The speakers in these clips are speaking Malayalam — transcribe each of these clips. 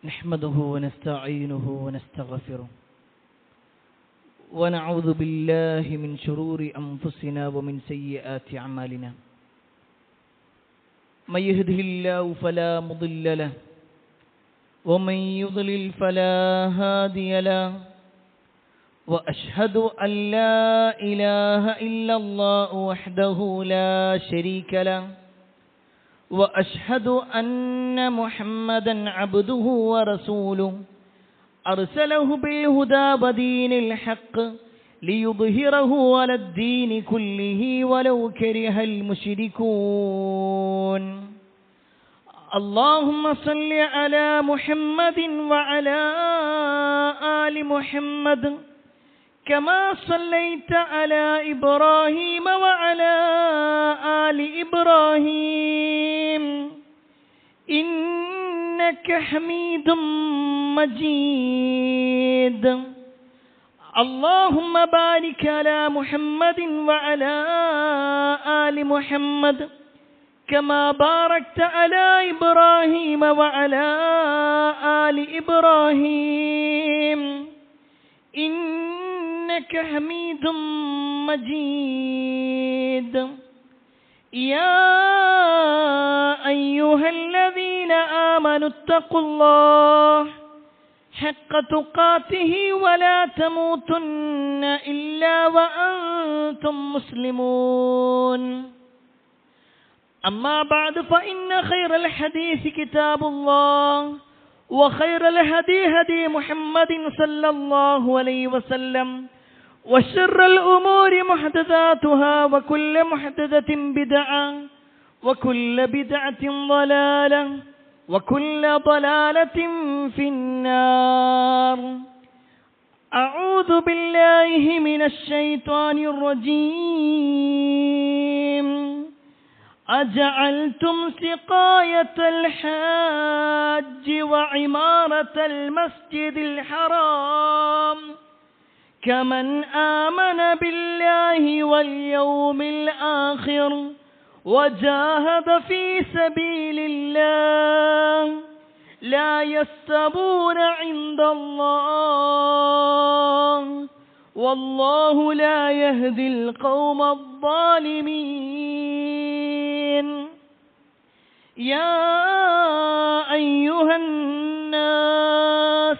نحمده ونستعينه ونستغفره ونعوذ بالله من شرور أنفسنا ومن سيئات أعمالنا من يهده الله فلا مضل له ومن يضلل فلا هادي له وأشهد أن لا إله إلا الله وحده لا شريك له وأشهد أن محمدا عبده ورسوله أرسله بالهدى ودين الحق ليظهره على الدين كله ولو كره المشركون اللهم صل على محمد وعلى آل محمد كما صليت على إبراهيم وعلى آل إبراهيم إنك حميد مجيد اللهم بارك على محمد وعلى آل محمد كما باركت على إبراهيم وعلى آل إبراهيم إنك حميد مجيد يا أيها الذين آمنوا اتقوا الله حق تقاته ولا تموتن إلا وأنتم مسلمون أما بعد فإن خير الحديث كتاب الله وخير الهدي هدي محمد صلى الله عليه وسلم وشر الأمور محدثاتها وكل محدثة بدعة وكل بدعة ضلالة وكل ضلالة في النار أعوذ بالله من الشيطان الرجيم أجعلتم سقاية الحاج وعمارة المسجد الحرام كمن آمن بالله واليوم الآخر وجاهد في سبيل الله لا يستوون عند الله والله لا يهدي القوم الظالمين يا أيها الناس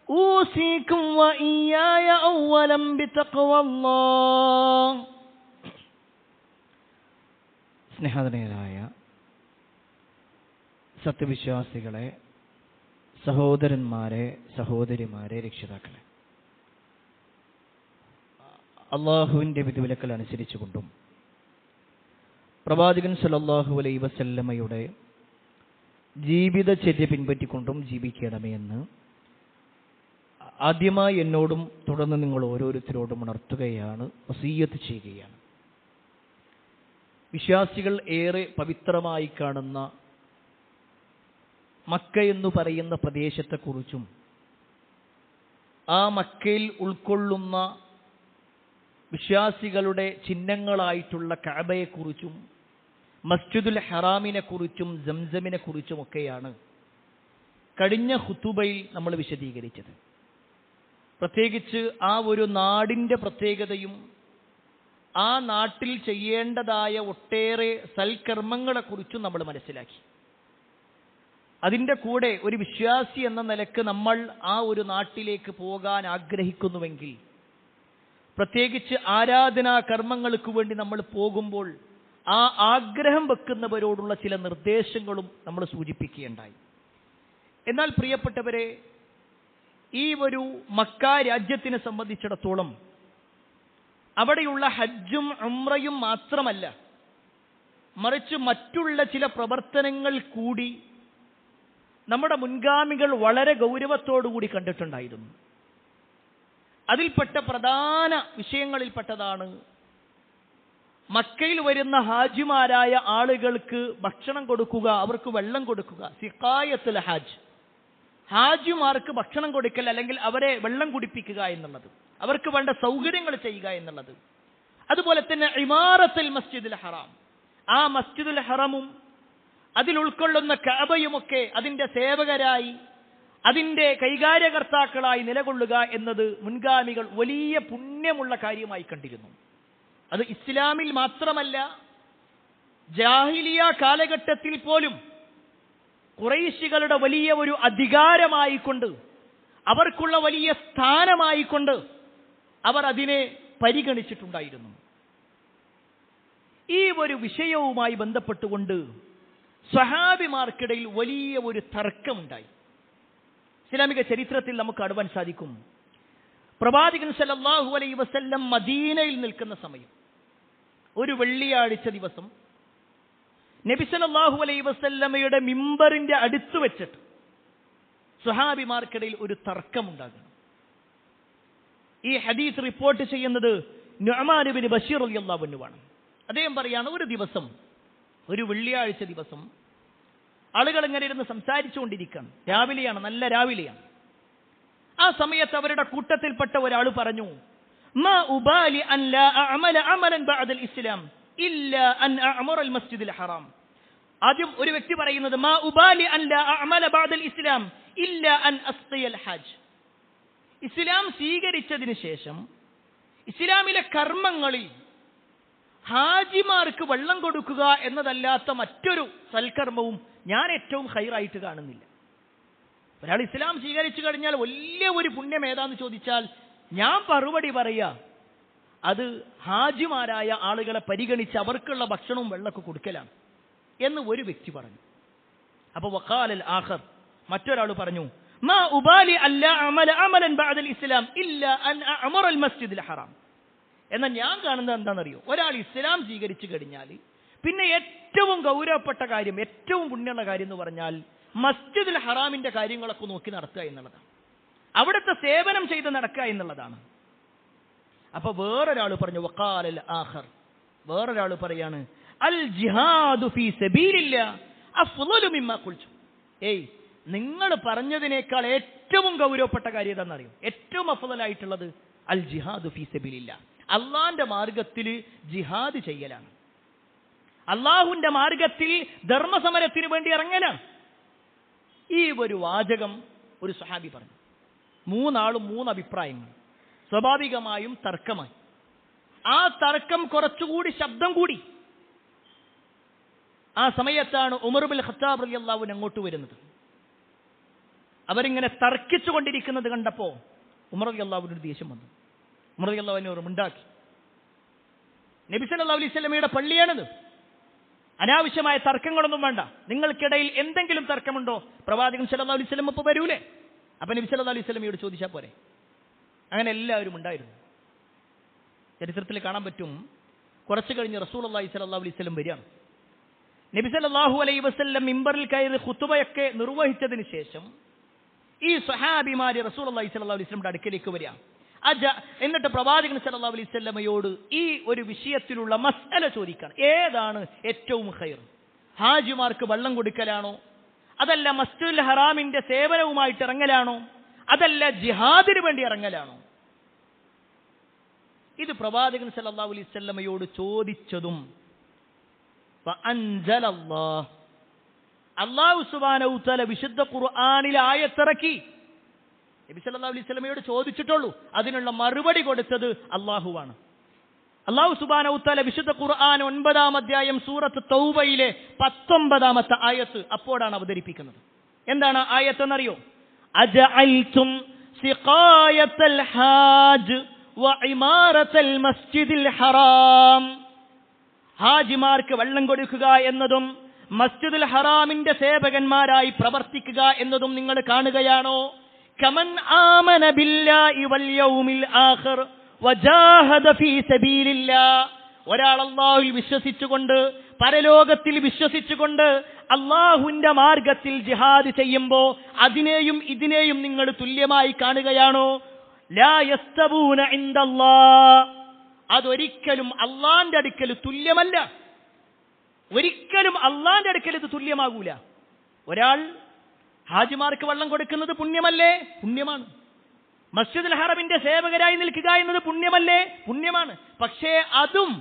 أوصيكم وإياي أولا بتقوى الله. സ്നേഹധനരായ സത്യവിശ്വാസികളെ, സഹോദരന്മാരെ, സഹോദരിമാരെ, രക്ഷിതാക്കളെ, അള്ളാഹുവിൻ്റെ വിധിവിലക്കൽ അനുസരിച്ചുകൊണ്ടും പ്രവാചകൻ സല്ലല്ലാഹു അലൈഹി വസല്ലമയുടെ ജീവിതചര്യ പിൻപറ്റിക്കൊണ്ടും ജീവിക്കണമേ എന്ന് ആദ്യമായി എന്നോടും തുടർന്ന് നിങ്ങൾ ഓരോരുത്തരോടും ഉണർത്തുകയാണ്, വസിയ്യത്ത് ചെയ്യുകയാണ്. വിശ്വാസികൾ ഏറെ പവിത്രമായി കാണുന്ന മക്ക എന്ന് പറയുന്ന പ്രദേശത്തെക്കുറിച്ചും ആ മക്കയിൽ ഉൾക്കൊള്ളുന്ന വിശ്വാസികളുടെ ചിഹ്നങ്ങളായിട്ടുള്ള കഅബയെക്കുറിച്ചും മസ്ജിദുൽ ഹറാമിനെ കുറിച്ചും സംസമിനെ കുറിച്ചുമൊക്കെയാണ് കഴിഞ്ഞ ഖുതുബയിൽ നമ്മൾ വിശദീകരിച്ചത്. പ്രത്യേകിച്ച് ആ ഒരു നാടിൻ്റെ പ്രത്യേകതയും ആ നാട്ടിൽ ചെയ്യേണ്ടതായ ഒട്ടേറെ സൽക്കർമ്മങ്ങളെക്കുറിച്ചും നമ്മൾ മനസ്സിലാക്കി. അതിൻ്റെ കൂടെ ഒരു വിശ്വാസി എന്ന നിലക്ക് നമ്മൾ ആ ഒരു നാട്ടിലേക്ക് പോകാൻ ആഗ്രഹിക്കുന്നുവെങ്കിൽ, പ്രത്യേകിച്ച് ആരാധനാ കർമ്മങ്ങൾക്ക് വേണ്ടി നമ്മൾ പോകുമ്പോൾ ആ ആഗ്രഹം വെക്കുന്നവരോടുള്ള ചില നിർദ്ദേശങ്ങളും നമ്മൾ സൂചിപ്പിക്കുകയുണ്ടായി. എന്നാൽ പ്രിയപ്പെട്ടവരെ, ഈ ഒരു മക്ക രാജ്യത്തിനെ സംബന്ധിച്ചിടത്തോളം അവിടെയുള്ള ഹജ്ജും ഉംറയും മാത്രമല്ല, മറിച്ച് മറ്റുള്ള ചില പ്രവർത്തനങ്ങൾ കൂടി നമ്മുടെ മുൻഗാമികൾ വളരെ ഗൗരവത്തോടുകൂടി കണ്ടിട്ടുണ്ടായിരുന്നു. അതിൽപ്പെട്ട പ്രധാന വിഷയങ്ങളിൽപ്പെട്ടതാണ് മക്കയിൽ വരുന്ന ഹാജിമാരായ ആളുകൾക്ക് ഭക്ഷണം കൊടുക്കുക, അവർക്ക് വെള്ളം കൊടുക്കുക. സിഖായത്തുൽ ഹാജ്, ഹാജിമാർക്ക് ഭക്ഷണം കൊടുക്കൽ അല്ലെങ്കിൽ അവരെ വെള്ളം കുടിപ്പിക്കുക എന്നുള്ളത്, അവർക്ക് വേണ്ട സൗകര്യങ്ങൾ ചെയ്യുക എന്നുള്ളത്. അതുപോലെ തന്നെ ഇമാറത്തുൽ മസ്ജിദുൽ ഹറാം, ആ മസ്ജിദുൽ ഹറമും അതിൽ ഉൾക്കൊള്ളുന്ന കഅബയുമൊക്കെ അതിൻ്റെ സേവകരായി അതിൻ്റെ കൈകാര്യകർത്താക്കളായി നിലകൊള്ളുക എന്നത് മുൻഗാമികൾ വലിയ പുണ്യമുള്ള കാര്യമായി കണ്ടിരുന്നു. അത് ഇസ്ലാമിൽ മാത്രമല്ല, ജാഹിലിയ കാലഘട്ടത്തിൽ പോലും ഖുറൈശികളുടെ വലിയ ഒരു അധികാരമായിക്കൊണ്ട്, അവർക്കുള്ള വലിയ സ്ഥാനമായിക്കൊണ്ട് അവർ അതിനെ പരിഗണിച്ചിട്ടുണ്ടായിരുന്നു. ഈ ഒരു വിഷയവുമായി ബന്ധപ്പെട്ടുകൊണ്ട് സ്വഹാബിമാർക്കിടയിൽ വലിയ ഒരു തർക്കമുണ്ടായി. ഇസ്ലാമിക ചരിത്രത്തിൽ നമുക്ക് കാണുവാൻ സാധിക്കും, പ്രവാചകൻ സല്ലല്ലാഹു അലൈഹി വസല്ലം മദീനയിൽ നിൽക്കുന്ന സമയം ഒരു വെള്ളിയാഴ്ച ദിവസം നബി സല്ലല്ലാഹു അലൈഹി വസല്ലമയുടെ മിമ്പറിന്റെ അടുത്ത് വെച്ചിട്ട് സ്വഹാബിമാർക്കിടയിൽ ഒരു തർക്കമുണ്ടാകുന്നു. ഈ ഹദീസ് റിപ്പോർട്ട് ചെയ്യുന്നത് നുഅ്മാൻ ഇബ്നു ബശീർ റളിയല്ലാഹു അൻഹു ആണ്. അദ്ദേഹം പറയാണ്, ഒരു ദിവസം, ഒരു വെള്ളിയാഴ്ച ദിവസം ആളുകൾ ഇങ്ങനെ ഇരുന്ന് സംസാരിച്ചുകൊണ്ടിരിക്കുകയാണ്. രാവിലെയാണ്, നല്ല രാവിലെയാണ്. ആ സമയത്ത് അവരുടെ കൂട്ടത്തിൽപ്പെട്ട ഒരാൾ പറഞ്ഞു, മാ ഉബാലി അൻ ലാ അഅമല അമലൻ ബഅദൽ ഇസ്ലാം ഇല്ലാ അൻ അഅമറൽ മസ്ജിദുൽ ഹറാം. ആദ്യം ഒരു വ്യക്തി പറയുന്നത്, മാ ഉബാലി അൻ ലാ അഅമല ബഅദൽ ഇസ്ലാം ഇല്ലാ അൻ അസ്ഖിയൽ ഹജ്ജ്. ഇസ്ലാം സ്വീകരിച്ചതിന് ശേഷം ഇസ്ലാമിലെ കർമ്മങ്ങളിൽ ഹാജിമാർക്ക് വെള്ളം കൊടുക്കുക എന്നതല്ലാത്ത മറ്റൊരു സൽക്കർമ്മവും ഞാൻ ഏറ്റവും ഹൈറായിട്ട് കാണുന്നില്ല. ഒരാൾ ഇസ്ലാം സ്വീകരിച്ചു കഴിഞ്ഞാൽ വലിയ ഒരു പുണ്യം ഏതാന്ന് ചോദിച്ചാൽ ഞാൻ മറുപടി പറയാ, അത് ഹാജിമാരായ ആളുകളെ പരിഗണിച്ച് അവർക്കുള്ള ഭക്ഷണവും വെള്ളമൊക്കെ കൊടുക്കലാണ് എന്ന് ഒരു വ്യക്തി പറഞ്ഞു. അപ്പൊ വഖാലൽ ആഖർ, മറ്റൊരാൾ പറഞ്ഞു, മാ ഉബാലി അല്ലാ അമല അമലൻ ബഅദൽ ഇസ്ലാം ഇല്ലാ അൻ അഅമറൽ മസ്ജിദുൽ ഹറാം. എന്നാൽ ഞാൻ കാണുന്നത് എന്താണെന്നറിയോ, ഒരാൾ ഇസ്ലാം സ്വീകരിച്ചു കഴിഞ്ഞാൽ പിന്നെ ഏറ്റവും ഗൗരവപ്പെട്ട കാര്യം, ഏറ്റവും പുണ്യമുള്ള കാര്യം എന്ന് പറഞ്ഞാൽ മസ്ജിദുൽ ഹറാമിന്റെ കാര്യങ്ങളൊക്കെ നോക്കി നടത്തുക എന്നുള്ളതാണ്, അവിടുത്തെ സേവനം ചെയ്ത് നടക്കുക എന്നുള്ളതാണ്. അപ്പൊ വേറൊരാൾ പറഞ്ഞു, വഖാലൽ ആഖർ, വേറൊരാൾ പറയാണ്, അൽ ജിഹാദു ഫീ സബീലില്ലാഹ് അഫ്ളലു മിമ്മാ ഖുൽതു. ഏയ്, നിങ്ങൾ പറഞ്ഞതിനേക്കാൾ ഏറ്റവും ഗൗരവപ്പെട്ട കാര്യം എന്താണെന്നറിയോ? ഏറ്റവും അഫ്ളലായിട്ടുള്ളത് അൽ ജിഹാദു ഫീ സബീലില്ലാഹ്, അള്ളാന്റെ മാർഗത്തിൽ ജിഹാദ് ചെയ്യലാണ്, അള്ളാഹുവിന്റെ മാർഗത്തിൽ ധർമ്മസമരത്തിന് വേണ്ടി ഇറങ്ങലാണ്. ഈ ഒരു വാചകം ഒരു സ്വഹാബി പറഞ്ഞു. മൂന്നാളും മൂന്ന് അഭിപ്രായങ്ങൾ, സ്വാഭാവികമായും തർക്കമായി. ആ തർക്കം കുറച്ചുകൂടി ശബ്ദം കൂടി. ആ സമയത്താണ് ഉമർ ഇബ്നുൽ ഖത്താബ് റളിയല്ലാഹു അൻഹു അങ്ങോട്ട് വരുന്നത്. അവരിങ്ങനെ തർക്കിച്ചു കൊണ്ടിരിക്കുന്നത് കണ്ടപ്പോ ഉമർ റളിയല്ലാഹു അൻഹു ദേഷ്യം വന്നു. ഉമർ റളിയല്ലാഹു അൻഹു ഉണ്ടാക്കി, നബി സല്ലല്ലാഹു അലൈഹി വസല്ലമയുടെ പള്ളിയാണിത്, അനാവശ്യമായ തർക്കങ്ങളൊന്നും വേണ്ട. നിങ്ങൾക്കിടയിൽ എന്തെങ്കിലും തർക്കമുണ്ടോ, പ്രവാചകൻ സല്ലല്ലാഹു അലൈഹി വസല്ലം ഇപ്പോൾ വരൂലേ? അപ്പൊ നബി സല്ലല്ലാഹു അലൈഹി വസല്ലമയോട് ചോദിച്ചാൽ പോരെ. അങ്ങനെ എല്ലാവരും ഉണ്ടായിരുന്നു. ചരിത്രത്തിൽ കാണാൻ പറ്റും, കുറച്ചു കഴിഞ്ഞ് റസൂലുള്ളാഹി സ്വല്ലല്ലാഹു അലൈഹി വസല്ലം വരികയാണ്. നബി സല്ലല്ലാഹു അലൈഹി വസല്ലം മിമ്പറിൽ കയറി ഖുതുബയൊക്കെ നിർവഹിച്ചതിന് ശേഷം ഈ സ്വഹാബിമാര് റസൂലുള്ളാഹി സ്വല്ലല്ലാഹു അലൈഹി വസല്ലമയുടെ അടുക്കലേക്ക് വരിക. എന്നിട്ട് പ്രവാചകൻ സല്ലല്ലാഹു അലൈഹി വസല്ലമയോട് ഈ ഒരു വിഷയത്തിലുള്ള മസ്അല ചോദിക്കണം, ഏതാണ് ഏറ്റവും ഖൈർ? ഹാജിമാർക്ക് വെള്ളം കൊടുക്കലാണോ, അതല്ല മസ്ജിദുൽ ഹറാമിന്റെ സേവനവുമായിട്ട് ഇറങ്ങലാണോ, അതല്ല ജിഹാദിന് വേണ്ടി ഇറങ്ങലാണോ? ഇത് പ്രവാചകൻ സല്ലല്ലാഹു അലൈഹി വസല്ലമയോട് ചോദിച്ചതും അല്ലാഹു സുബ്ഹാനഹു വ തആല വിശുദ്ധ ഖുർആനിൽ ആയത്തിറക്കി. നബി സല്ലല്ലാഹു അലൈഹി വസല്ലമയോട് ചോദിച്ചിട്ടുള്ളൂ, അതിനുള്ള മറുപടി കൊടുത്തത് അല്ലാഹുവാണ്. അല്ലാഹു സുബ്ഹാനഹു വ തആല വിശുദ്ധ ഖുർആൻ 9-ാം അധ്യായം സൂറത്ത് തൗബയിലെ 19-ാമത്തെ ആയത്ത് അപ്പോഴാണ് അവതരിപ്പിക്കുന്നത്. എന്താണ് ആയത്ത് എന്നറിയോ? അജഅൽതും സിഖായത്തൽ ഹാജ് വഇമാറത്തൽ മസ്ജിദിൽ ഹറാം. ഹാജിമാർക്ക് വെള്ളം കൊടുക്കുക എന്നതും മസ്ജിദുൽ ഹറാമിന്റെ സേവകന്മാരായി പ്രവർത്തിക്കുക എന്നതും നിങ്ങൾ കാണുകയാണോ? കമൻ ആമന ബില്ലാഹി വൽ യൗമിൽ ആഖിർ വജാഹദ ഫീ സബീലില്ലാഹ്. ഒരാൾ അല്ലാഹുവിൽ വിശ്വസിച്ചുകൊണ്ട്, പരലോകത്തിൽ വിശ്വസിച്ചുകൊണ്ട് അല്ലാഹുവിന്റെ മാർഗത്തിൽ ജിഹാദ് ചെയ്യുമ്പോൾ അതിനെയും ഇതിനെയും നിങ്ങൾ തുല്യമായി കാണുകയാണോ? ലാ യസ്തബൂന ഇൻദല്ലാഹ്. അതൊരിക്കലും അള്ളാന്റെ അടുക്കൽ തുല്യമല്ല. ഒരിക്കലും അള്ളാന്റെ അടുക്കൽ ഇത് തുല്യമാകൂല. ഒരാൾ ഹാജിമാർക്ക് വെള്ളം കൊടുക്കുന്നത് പുണ്യമല്ലേ? പുണ്യമാണ്. മസ്ജിദുൽ ഹറമിന്റെ സേവകരായി നിൽക്കുക എന്നത് പുണ്യമല്ലേ? പുണ്യമാണ്. പക്ഷേ അതും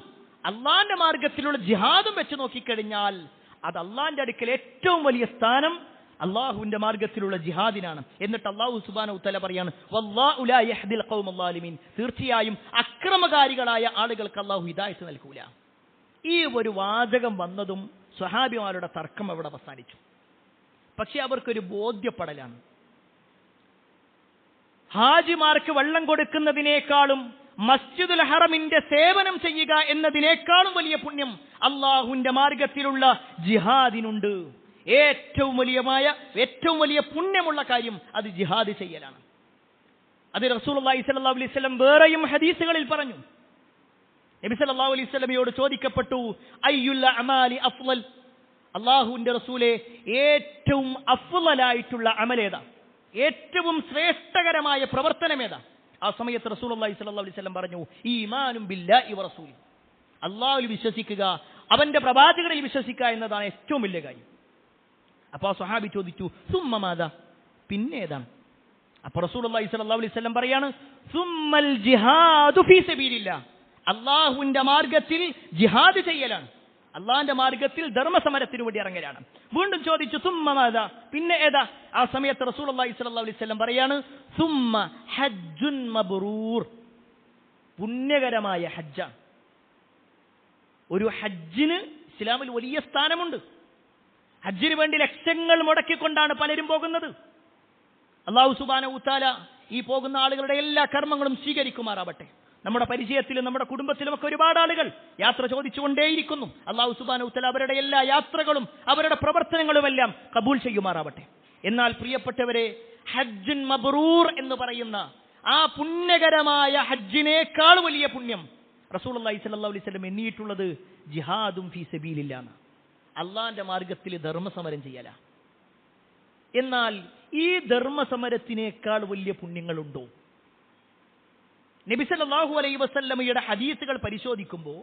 അള്ളാന്റെ മാർഗത്തിലുള്ള ജിഹാദും വെച്ച് നോക്കിക്കഴിഞ്ഞാൽ അത് അള്ളാന്റെ അടുക്കൽ ഏറ്റവും വലിയ സ്ഥാനം അള്ളാഹുവിന്റെ മാർഗത്തിലുള്ള ജിഹാദിനാണ്. എന്നിട്ട് അള്ളാഹു സുബ്ഹാനഹു വതആല പറയാണ്, വല്ലാഹു ലാ യഹ്ദിൽ ഖൗമൽ ളാലിമീൻ, തീർച്ചയായും അക്രമകാരികളായ ആളുകൾക്ക് അള്ളാഹു ഹിദായത്ത് നൽകൂല. ഈ ഒരു വാചകം വന്നതും സ്വഹാബിമാരുടെ തർക്കം അവിടെ അവസാനിച്ചു. പക്ഷെ അവർക്കൊരു ബോധ്യപ്പെടലാണ്, ഹാജിമാർക്ക് വെള്ളം കൊടുക്കുന്നതിനേക്കാളും മസ്ജിദുൽ ഹറമിന്റെ സേവനം ചെയ്യുക എന്നതിനേക്കാളും വലിയ പുണ്യം അള്ളാഹുവിന്റെ മാർഗത്തിലുള്ള ജിഹാദിനുണ്ട്. ഏറ്റവും വലിയ പുണ്യമുള്ള കാര്യം അത് ജിഹാദ് ചെയ്യലാണ്. അത് റസൂലുള്ളാഹി സ്വല്ലല്ലാഹു അലൈഹി വസല്ലം വേറെയും ഹദീസുകളിൽ പറഞ്ഞു. നബി സല്ലല്ലാഹു അലൈഹി വസല്ലമയോട് ചോദിക്കപ്പെട്ടു, അയ്യുൽ അമാലി അഫ്ളൽ, അള്ളാഹുവിന്റെ റസൂലേ ഏറ്റവും അഫ്ളലായിട്ടുള്ള അമലേതാ, ഏറ്റവും ശ്രേഷ്ഠകരമായ പ്രവർത്തനമേതാ? ആ സമയത്ത് റസൂലുള്ളാഹി സ്വല്ലല്ലാഹു അലൈഹി വസല്ലം പറഞ്ഞു, ഈമാനും ബില്ലാഹി വറസൂലി, അള്ളാഹുവിൽ വിശ്വസിക്കുക, അവന്റെ പ്രവാചകനിൽ വിശ്വസിക്കുക എന്നതാണ് ഏറ്റവും വലിയ കാര്യം. അപ്പോൾ ആ സ്വഹാബി ചോദിച്ചു, സുമ്മ മാദാ, പിന്നെ ഏതാണ്? അപ്പോൾ റസൂലുള്ളാഹി സ്വല്ലല്ലാഹു അലൈഹി വസല്ലം പറയാണ്, സുമ്മൽ ജിഹാദു ഫീ സബീലില്ലാഹ്, അള്ളാഹുവിന്റെ മാർഗത്തിൽ ജിഹാദ് ചെയ്യലാണ്, അള്ളാഹിന്റെ മാർഗത്തിൽ ധർമ്മസമരത്തിന് വേണ്ടി ഇറങ്ങലാണ്. വീണ്ടും ചോദിച്ചു, സുമ്മ മാദാ, പിന്നെ ഏതാ? ആ സമയത്ത് റസൂലുള്ളാഹി സ്വല്ലല്ലാഹു അലൈഹി വസല്ലം പറയാണ്, സുമ്മ ഹജ്ജുൻ മബ്റൂർ, പുണ്യകരമായ ഹജ്ജ. ഒരു ഹജ്ജിന് ഇസ്ലാമിൽ വലിയ സ്ഥാനമുണ്ട്. ഹജ്ജിന് വേണ്ടി ലക്ഷങ്ങൾ മുടക്കിക്കൊണ്ടാണ് പലരും പോകുന്നത്. അല്ലാഹു സുബ്ഹാനഹു വതആല ഈ പോകുന്ന ആളുകളുടെ എല്ലാ കർമ്മങ്ങളും സ്വീകരിക്കുമാറാവട്ടെ. നമ്മുടെ പരിചയത്തിലും നമ്മുടെ കുടുംബത്തിലുമൊക്കെ ഒരുപാട് ആളുകൾ യാത്ര ചോദിച്ചുകൊണ്ടേയിരിക്കുന്നു. അല്ലാഹു സുബ്ഹാനഹു വതആല അവരുടെ എല്ലാ യാത്രകളും അവരുടെ പ്രവർത്തനങ്ങളുമെല്ലാം കബൂൽ ചെയ്യുമാറാവട്ടെ. എന്നാൽ പ്രിയപ്പെട്ടവരെ, ഹജ്ജുൻ മബ്റൂർ എന്ന് പറയുന്ന ആ പുണ്യകരമായ ഹജ്ജിനേക്കാൾ വലിയ പുണ്യം റസൂലുള്ളാഹി സ്വല്ലല്ലാഹു അലൈഹി വസല്ലം എണ്ണിയിട്ടുള്ളത് ജിഹാദും ഫീ സബീലില്ലാഹ്, അള്ളാന്റെ മാർഗത്തിൽ ധർമ്മസമരം ചെയ്യല. എന്നാൽ ഈ ധർമ്മസമരത്തിനേക്കാൾ വലിയ പുണ്യങ്ങളുണ്ടോ? നബി സല്ലല്ലാഹു അലൈഹി വസല്ലമയുടെ ഹദീസുകൾ പരിശോധിക്കുമ്പോൾ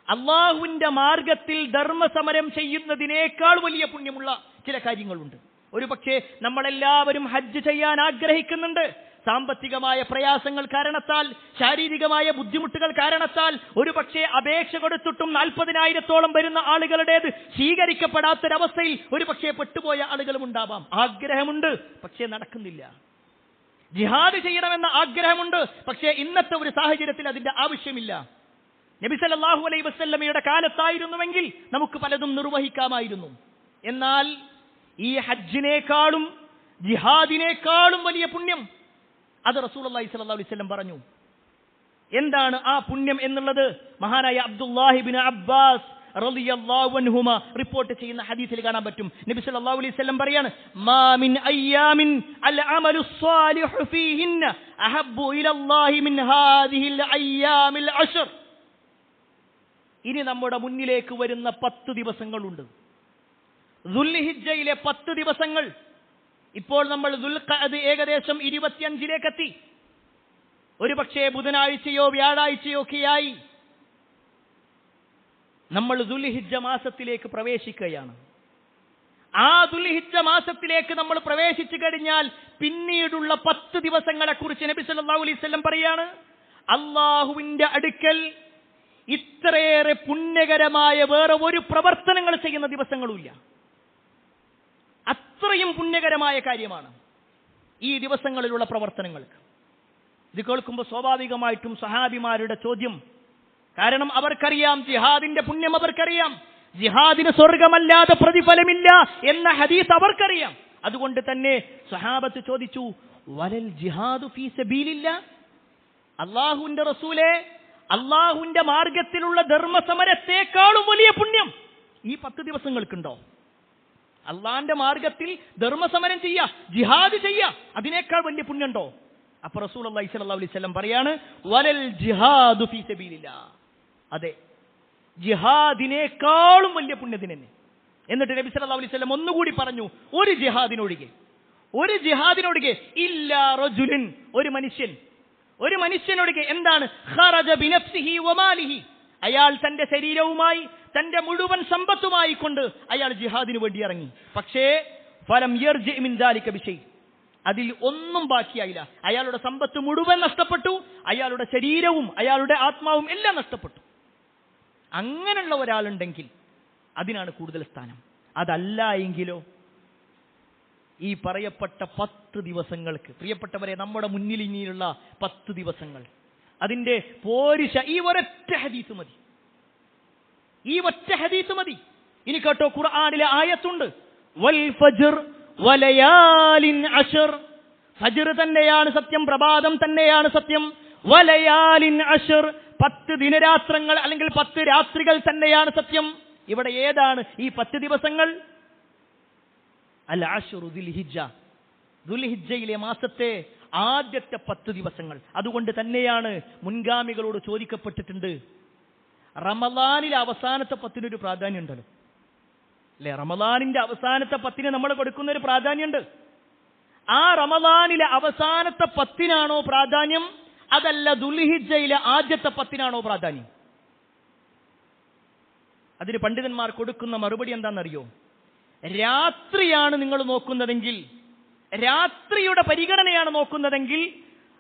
അള്ളാഹുവിന്റെ മാർഗത്തിൽ ധർമ്മസമരം ചെയ്യുന്നതിനേക്കാൾ വലിയ പുണ്യമുള്ള ചില കാര്യങ്ങളുണ്ട്. ഒരു പക്ഷേ നമ്മളെല്ലാവരും ഹജ്ജ് ചെയ്യാൻ ആഗ്രഹിക്കുന്നുണ്ട്. സാമ്പത്തികമായ പ്രയാസങ്ങൾ കാരണത്താൽ, ശാരീരികമായ ബുദ്ധിമുട്ടുകൾ കാരണത്താൽ ഒരു പക്ഷേ അപേക്ഷ കൊടുത്തിട്ടും 40,000-ഓളം വരുന്ന ആളുകളുടേത് സ്വീകരിക്കപ്പെടാത്തൊരവസ്ഥയിൽ ഒരു പക്ഷേ പെട്ടുപോയ ആളുകളും ഉണ്ടാവാം. ആഗ്രഹമുണ്ട്, പക്ഷേ നടക്കുന്നില്ല. ജിഹാദ് ചെയ്യണമെന്ന ആഗ്രഹമുണ്ട്, പക്ഷേ ഇന്നത്തെ ഒരു സാഹചര്യത്തിൽ അതിന്റെ ആവശ്യമില്ല. നബി സല്ലല്ലാഹു അലൈഹി വസല്ലമയുടെ കാലത്തായിരുന്നുവെങ്കിൽ നമുക്ക് പലതും നിർവഹിക്കാമായിരുന്നു. എന്നാൽ ഈ ഹജ്ജിനേക്കാളും ജിഹാദിനേക്കാളും വലിയ പുണ്യം അത് റസൂലുള്ളാഹി സ്വല്ലല്ലാഹു അലൈഹി വസല്ലം പറഞ്ഞു. എന്താണ് ആ പുണ്യം എന്നുള്ളത് മഹാനായ അബ്ദുല്ലാഹി ഇബ്നു അബ്ബാസ് റളിയല്ലാഹു അൻഹുമ റിപ്പോർട്ട് ചെയ്യുന്ന ഹദീസിൽ കാണാൻ പറ്റും. നബി സല്ലല്ലാഹു അലൈഹി വസല്ലം പറയാണ്, മാ മിൻ അയ്യാമിൻ അൽ അമലു സ്വാലിഹു ഫീഹിന്ന അഹബ്ബു ഇലല്ലാഹി മിൻ ഹാദിഹിൽ അയ്യാമിൽ അശ്ർ. ഇനി നമ്മുടെ മുന്നിലേക്ക് വരുന്ന 10 ദിവസങ്ങളുണ്ട്. ദുൽഹിജ്ജയിലെ 10 ദിവസങ്ങൾ. ഇപ്പോൾ നമ്മൾ ദുൽഖഅദ് ഏകദേശം 25-ലേക്ക് എത്തി. ഒരു പക്ഷേ ബുധനാഴ്ചയോ വ്യാഴാഴ്ചയോ ഒക്കെയായി നമ്മൾ ദുൽഹിജ്ജ മാസത്തിലേക്ക് പ്രവേശിക്കുകയാണ്. ആ ദുൽഹിജ്ജ മാസത്തിലേക്ക് നമ്മൾ പ്രവേശിച്ചു കഴിഞ്ഞാൽ പിന്നീടുള്ള 10 ദിവസങ്ങളെ കുറിച്ച് നബി സല്ലല്ലാഹു അലൈഹി വസല്ലം പറയാണ്, അള്ളാഹുവിന്റെ അടുക്കൽ ഇത്രയേറെ പുണ്യകരമായ വേറെ ഒരു പ്രവർത്തനങ്ങൾ ചെയ്യുന്ന ദിവസങ്ങളുമില്ല. അത്രയും പുണ്യകരമായ കാര്യമാണ് ഈ ദിവസങ്ങളിലുള്ള പ്രവർത്തനങ്ങൾക്ക്. ഇത് കേൾക്കുമ്പോൾ സ്വാഭാവികമായിട്ടും സഹാബിമാരുടെ ചോദ്യം, കാരണം അവർക്കറിയാം ജിഹാദിന്റെ പുണ്യം, അവർക്കറിയാം ജിഹാദിന് സ്വർഗമല്ലാതെ പ്രതിഫലമില്ല എന്ന ഹദീസ് അവർക്കറിയാം. അതുകൊണ്ട് തന്നെ സഹാബത്ത് ചോദിച്ചു, വലൽ ജിഹാദു ഫീ സബീലില്ലാഹ്, അല്ലാഹുവിന്റെ റസൂലേ, അള്ളാഹുവിന്റെ മാർഗത്തിലുള്ള ധർമ്മസമരത്തെക്കാളും വലിയ പുണ്യം ഈ 10 ദിവസങ്ങൾക്കുണ്ടോ? അള്ളാന്റെ മാർഗത്തിൽ ധർമ്മസമരം ചെയ്യാ, ജിഹാദ് ചെയ്യാ, അതിനേക്കാൾ വലിയ പുണ്യമുണ്ടോ? അപ്പോൾ റസൂലുള്ളാഹി സ്വല്ലല്ലാഹു അലൈഹി വസല്ലം പറയാണ്, വലൽ ജിഹാദു ഫീ സബീലില്ലാഹ്, അതെ, ജിഹാദിനേക്കാളും വലിയ പുണ്യത്തിന് തന്നെ. എന്നിട്ട് നബി സല്ലല്ലാഹു അലൈഹി വസല്ലം ഒന്നുകൂടി പറഞ്ഞു, ഒരു ജിഹാദിനൊഴികെ ഇല്ലാ റജുലിൻ, ഒരു മനുഷ്യനൊഴികെ. എന്താണ്? ഖറജ ബിനഫ്സിഹി വമാലിഹി, അയാൾ തന്റെ ശരീരവുമായി തന്റെ മുഴുവൻ സമ്പത്തുമായി കൊണ്ട് അയാൾ ജിഹാദിന് വേണ്ടി ഇറങ്ങി. പക്ഷേ ഫലം യർജി മിൻ ദാലിക ബിശൈ, അതിൽ ഒന്നും ബാക്കിയായില്ല. അയാളുടെ സമ്പത്ത് മുഴുവൻ നഷ്ടപ്പെട്ടു, അയാളുടെ ശരീരവും അയാളുടെ ആത്മാവും എല്ലാം നഷ്ടപ്പെട്ടു. അങ്ങനെയുള്ള ഒരാളുണ്ടെങ്കിൽ അതിനാണ് കൂടുതൽ സ്ഥാനം. അതല്ല എങ്കിലോ ഈ പറയപ്പെട്ട 10 ദിവസങ്ങൾക്ക് പ്രിയപ്പെട്ടവരെ, നമ്മുടെ മുന്നിൽ ഇനിയുള്ള 10 ദിവസങ്ങൾ, അതിന്റെ പോരിശ ഈ ഒരൊറ്റ ഹദീസ് മതി, ഈ ഒറ്റ ഹദീസ് മതി. ഇനി കേട്ടോ, ഖുർആനിലെ ആയത്തുണ്ട്, വൽ ഫജ്ർ വലയാലിൻ അശ്ർ. ഫജ്ർ തന്നെയാണ് സത്യം, പ്രഭാതം തന്നെയാണ് സത്യം. വലയാലിൻ അശ്ർ, 10 ദിനരാത്രങ്ങൾ അല്ലെങ്കിൽ 10 രാത്രികൾ തന്നെയാണ് സത്യം. ഇവിടെ ഏതാണ് ഈ 10 ദിവസങ്ങൾ? അൽ അശ്റു ദുൽഹിജ്ജ, ദുൽഹിജ്ജയിലെ മാസത്തെ ആദ്യത്തെ 10 ദിവസങ്ങൾ. അതുകൊണ്ട് തന്നെയാണ് മുൻഗാമികളോട് ചോദിക്കപ്പെട്ടിട്ടുണ്ട്, റമളാനിലെ അവസാനത്തെ 10 പ്രാധാന്യം ഉണ്ടല്ലോ അല്ലെ? റമളാനിന്റെ അവസാനത്തെ 10 നമ്മൾ കൊടുക്കുന്ന ഒരു പ്രാധാന്യമുണ്ട്. ആ റമളാനിലെ അവസാനത്തെ 10 പ്രാധാന്യം, അതല്ല ദുൽഹിജ്ജയിലെ ആദ്യത്തെ 10 പ്രാധാന്യം? അതിന് പണ്ഡിതന്മാർ കൊടുക്കുന്ന മറുപടി എന്താണെന്നറിയോ? രാത്രിയാണ് നിങ്ങൾ നോക്കുന്നതെങ്കിൽ, രാത്രിയുടെ പരിഗണനയാണ് നോക്കുന്നതെങ്കിൽ,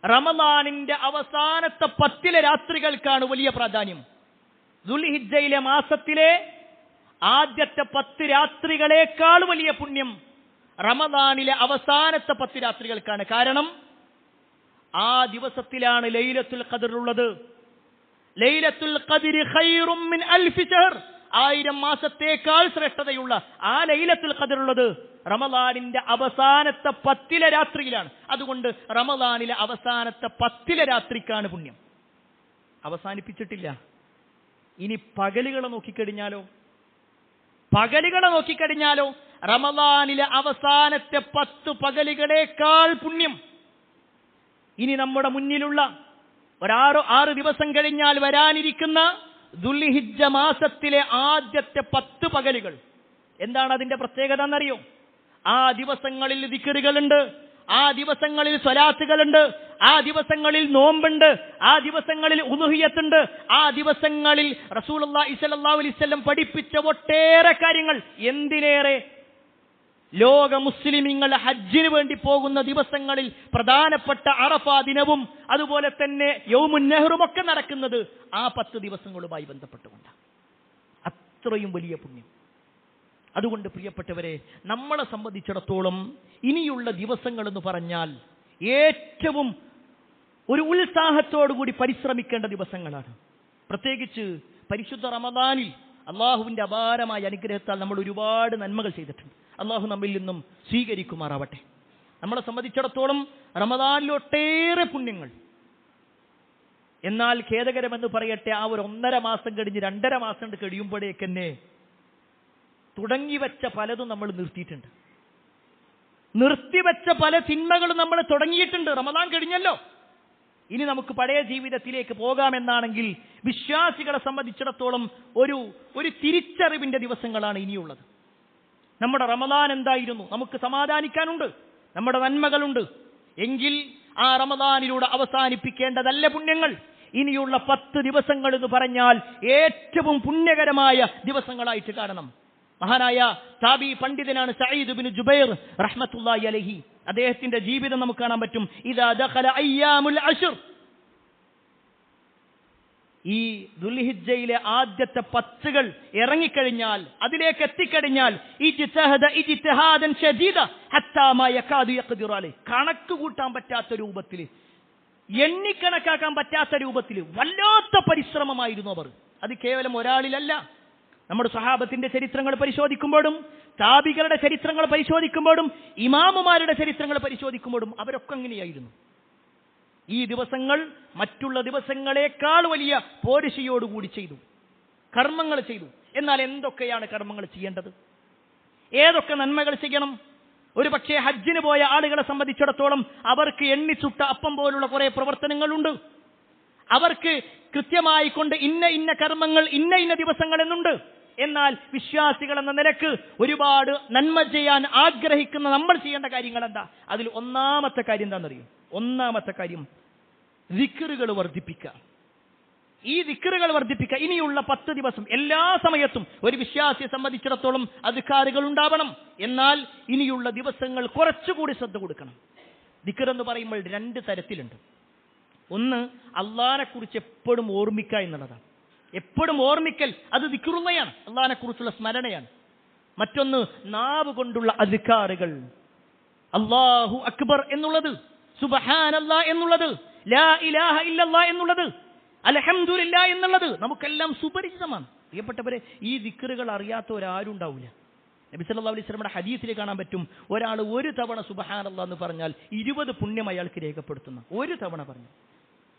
റമളാനിന്റെ അവസാനത്തെ 10 രാത്രികൾക്കാണ് വലിയ പ്രാധാന്യം. ദുൽഹിജ്ജയിലെ മാസത്തിലെ ആദ്യത്തെ 10 രാത്രികളേക്കാൾ വലിയ പുണ്യം റമളാനിലെ അവസാനത്തെ 10 രാത്രികൾക്കാണ്. കാരണം ആ ദിവസത്തിലാണ് ലൈലത്തുൽ ഖദർ ഉള്ളത്. ലൈലത്തുൽ ഖദ്രി ഖൈറും മിൻ അൽഫി ശഹർ, 1000 മാസത്തേക്കാൾ ശ്രേഷ്ഠതയുള്ള ആ ലൈലത്തുൽ ഖദർ ഉള്ളത് റമളാനിന്റെ അവസാനത്തെ 10 രാത്രിയിലാണ്. അതുകൊണ്ട് റമളാനിലെ അവസാനത്തെ 10 രാത്രിക്കാണ് പുണ്യം. അവസാനിപ്പിച്ചിട്ടില്ല. ഇനി പകലുകളെ നോക്കിക്കഴിഞ്ഞാലോ, പകലുകളെ നോക്കിക്കഴിഞ്ഞാലോ റമളാനിലെ അവസാനത്തെ 10 പകലുകളേക്കാൾ പുണ്യം. ഇനി നമ്മുടെ മുന്നിലുള്ള 6 ദിവസം കഴിഞ്ഞാൽ വരാനിരിക്കുന്ന ദുൽഹിജ്ജ മാസത്തിലെ ആദ്യത്തെ 10 പകലുകൾ, എന്താണ് അതിന്റെ പ്രത്യേകത എന്നറിയോ? ആ ദിവസങ്ങളിൽ ദിക്റുകളുണ്ട്, ആ ദിവസങ്ങളിൽ സ്വലാത്തുകളുണ്ട്, ആ ദിവസങ്ങളിൽ നോമ്പുണ്ട്, ആ ദിവസങ്ങളിൽ ഉളുഹിയ്യത്തുണ്ട്, ആ ദിവസങ്ങളിൽ റസൂലുള്ളാഹി സ്വല്ലല്ലാഹു അലൈഹി വസല്ലം പഠിപ്പിച്ച ഒട്ടേറെ കാര്യങ്ങൾ. എന്തിനേറെ, ലോക മുസ്ലിമീങ്ങൾ ഹജ്ജിന് വേണ്ടി പോകുന്ന ദിവസങ്ങളിൽ പ്രധാനപ്പെട്ട അറഫ ദിനവും അതുപോലെ തന്നെ യൗമുൻ നഹ്റും ഒക്കെ നടക്കുന്നത് ആ 10 ദിവസങ്ങളുമായി ബന്ധപ്പെട്ടുകൊണ്ട്. അത്രയും വലിയ പുണ്യം. അതുകൊണ്ട് പ്രിയപ്പെട്ടവരെ, നമ്മളെ സംബന്ധിച്ചിടത്തോളം ഇനിയുള്ള ദിവസങ്ങൾ എന്ന് പറഞ്ഞാൽ ഏറ്റവും ഒരു ഉത്സാഹത്തോടുകൂടി പരിശ്രമിക്കേണ്ട ദിവസങ്ങളാണ്. പ്രത്യേകിച്ച് പരിശുദ്ധ റമദാനിൽ അള്ളാഹുവിന്റെ അപാരമായ അനുഗ്രഹത്താൽ നമ്മൾ ഒരുപാട് നന്മകൾ ചെയ്തിട്ടുണ്ട്. അള്ളാഹു നമ്മിൽ നിന്നും സ്വീകരിക്കുമാറാവട്ടെ. നമ്മളെ സംബന്ധിച്ചിടത്തോളം റമദാനിൽ ഒട്ടേറെ പുണ്യങ്ങൾ. എന്നാൽ ഖേദകരമെന്ന് പറയട്ടെ, ആ ഒരു 1.5 മാസം കഴിഞ്ഞ് 2.5 മാസം കഴിയുമ്പോഴേക്കെന്നെ തുടങ്ങിവെച്ച പലതും നമ്മൾ നിർത്തിയിട്ടുണ്ട്. നിർത്തിവെച്ച പല തിന്മകളും നമ്മൾ തുടങ്ങിയിട്ടുണ്ട്. റമദാൻ കഴിഞ്ഞല്ലോ, ഇനി നമുക്ക് പഴയ ജീവിതത്തിലേക്ക് പോകാമെന്നാണെങ്കിൽ വിശ്വാസികളെ സംബന്ധിച്ചിടത്തോളം ഒരു തിരിച്ചറിവിന്റെ ദിവസങ്ങളാണ് ഇനിയുള്ളത്. നമ്മുടെ റമദാൻ എന്തായിരുന്നു? നമുക്ക് സമാധാനിക്കാനുണ്ട്, നമ്മുടെ നന്മകളുണ്ട്. എങ്കിൽ ആ റമദാനിലൂടെ അവസാനിപ്പിക്കേണ്ടതല്ല പുണ്യങ്ങൾ. ഇനിയുള്ള 10 ദിവസങ്ങൾ എന്ന് പറഞ്ഞാൽ ഏറ്റവും പുണ്യകരമായ ദിവസങ്ങളായിട്ട് കാണണം. മഹാനായ താബി പണ്ഡിതനാണ് സഈദ് ഇബ്നു ജുബൈർ റഹ്മത്തുള്ളാഹി അലൈഹി. അദ്ദേഹത്തിന്റെ ജീവിതം നമുക്ക് കാണാൻ പറ്റും. ഇദാ ദഖല അയ്യാമുൽ അശ്ർ, ഈ ദുൽഹിജ്ജയിലെ ആദ്യത്തെ 10 ഇറങ്ങിക്കഴിഞ്ഞാൽ, അതിലേക്ക് എത്തിക്കഴിഞ്ഞാൽ, ഇജ്തിഹാദൻ ശദീദ ഹത്താ മാ യകാദു യഖ്ദിറു അലൈഹി, കണക്ക് കൂട്ടാൻ പറ്റാത്ത രൂപത്തിൽ, എണ്ണിക്കണക്കാക്കാൻ പറ്റാത്ത രൂപത്തിൽ വല്ലാത്ത പരിശ്രമമായിരുന്നു അവർ. അത് കേവലം ഒരാളിലല്ല. നമ്മുടെ സഹാബത്തിന്റെ ചരിത്രങ്ങൾ പരിശോധിക്കുമ്പോഴും താബികളുടെ ചരിത്രങ്ങൾ പരിശോധിക്കുമ്പോഴും ഇമാമുമാരുടെ ചരിത്രങ്ങൾ പരിശോധിക്കുമ്പോഴും അവരൊക്കെ അങ്ങനെയായിരുന്നു. ഈ ദിവസങ്ങൾ മറ്റുള്ള ദിവസങ്ങളെക്കാൾ വലിയ പോരിശയോടുകൂടി ചെയ്തു, കർമ്മങ്ങൾ ചെയ്തു. എന്നാൽ എന്തൊക്കെയാണ് കർമ്മങ്ങൾ ചെയ്യേണ്ടത്? ഏതൊക്കെ നന്മകൾ ചെയ്യണം? ഒരു പക്ഷേ ഹജ്ജിന് പോയ ആളുകളെ സംബന്ധിച്ചിടത്തോളം അവർക്ക് എണ്ണിച്ചുട്ട അപ്പം പോലുള്ള കുറെ പ്രവർത്തനങ്ങളുണ്ട്. അവർക്ക് കൃത്യമായി കൊണ്ട് ഇന്ന കർമ്മങ്ങൾ ഇന്ന ദിവസങ്ങൾ എന്നുണ്ട്. എന്നാൽ വിശ്വാസികൾ എന്ന നിലക്ക് ഒരുപാട് നന്മ ചെയ്യാൻ ആഗ്രഹിക്കുന്ന നമ്മൾ ചെയ്യേണ്ട കാര്യങ്ങൾ എന്താ? അതിൽ ഒന്നാമത്തെ കാര്യം എന്താണെന്നറിയും? ഒന്നാമത്തെ കാര്യം ദിക്റുകൾ വർദ്ധിപ്പിക്കുക. ഈ ദിക്റുകൾ വർദ്ധിപ്പിക്കുക. ഇനിയുള്ള 10 ദിവസം എല്ലാ സമയത്തും ഒരു വിശ്വാസിയെ സംബന്ധിച്ചിടത്തോളം അദ്കാറുകൾ ഉണ്ടാവണം. എന്നാൽ ഇനിയുള്ള ദിവസങ്ങൾ കുറച്ചുകൂടി ശ്രദ്ധ കൊടുക്കണം. ദിക്ർ എന്ന് പറയുമ്പോൾ 2 തരത്തിലുണ്ട്. ഒന്ന്, അള്ളാഹിനെ കുറിച്ച് എപ്പോഴും ഓർമ്മിക്കുക എന്നുള്ളതാണ്. എപ്പോഴും ഓർമ്മിക്കൽ, അത് ദിക്റുള്ളയാണ്, അള്ളാഹിനെ കുറിച്ചുള്ള സ്മരണയാണ്. മറ്റൊന്ന് നാവ് കൊണ്ടുള്ള അദ്കാറുകൾ. അല്ലാഹു അക്ബർ എന്നുള്ളത്, സുബ്ഹാനല്ലാഹ് എന്നുള്ളത്, ലാ ഇലാഹ ഇല്ലല്ലാഹ് എന്നുള്ളത്, അൽഹംദുലില്ലാഹ് എന്നുള്ളത് നമുക്കെല്ലാം സുപരിചിതമാണ്. പ്രിയപ്പെട്ടവരെ, ഈ ദിക്റുകൾ അറിയാത്തവരാരും ഉണ്ടാവില്ല. നബി സല്ലല്ലാഹു അലൈഹി വസല്ലമയുടെ ഹദീസിൽ കാണാൻ പറ്റും, ഒരാൾ ഒരു തവണ സുബ്ഹാനല്ലാഹ് എന്ന് പറഞ്ഞാൽ 20 പുണ്യം അയാൾക്ക് രേഖപ്പെടുത്തുന്നു. ഒരു തവണ പറഞ്ഞു.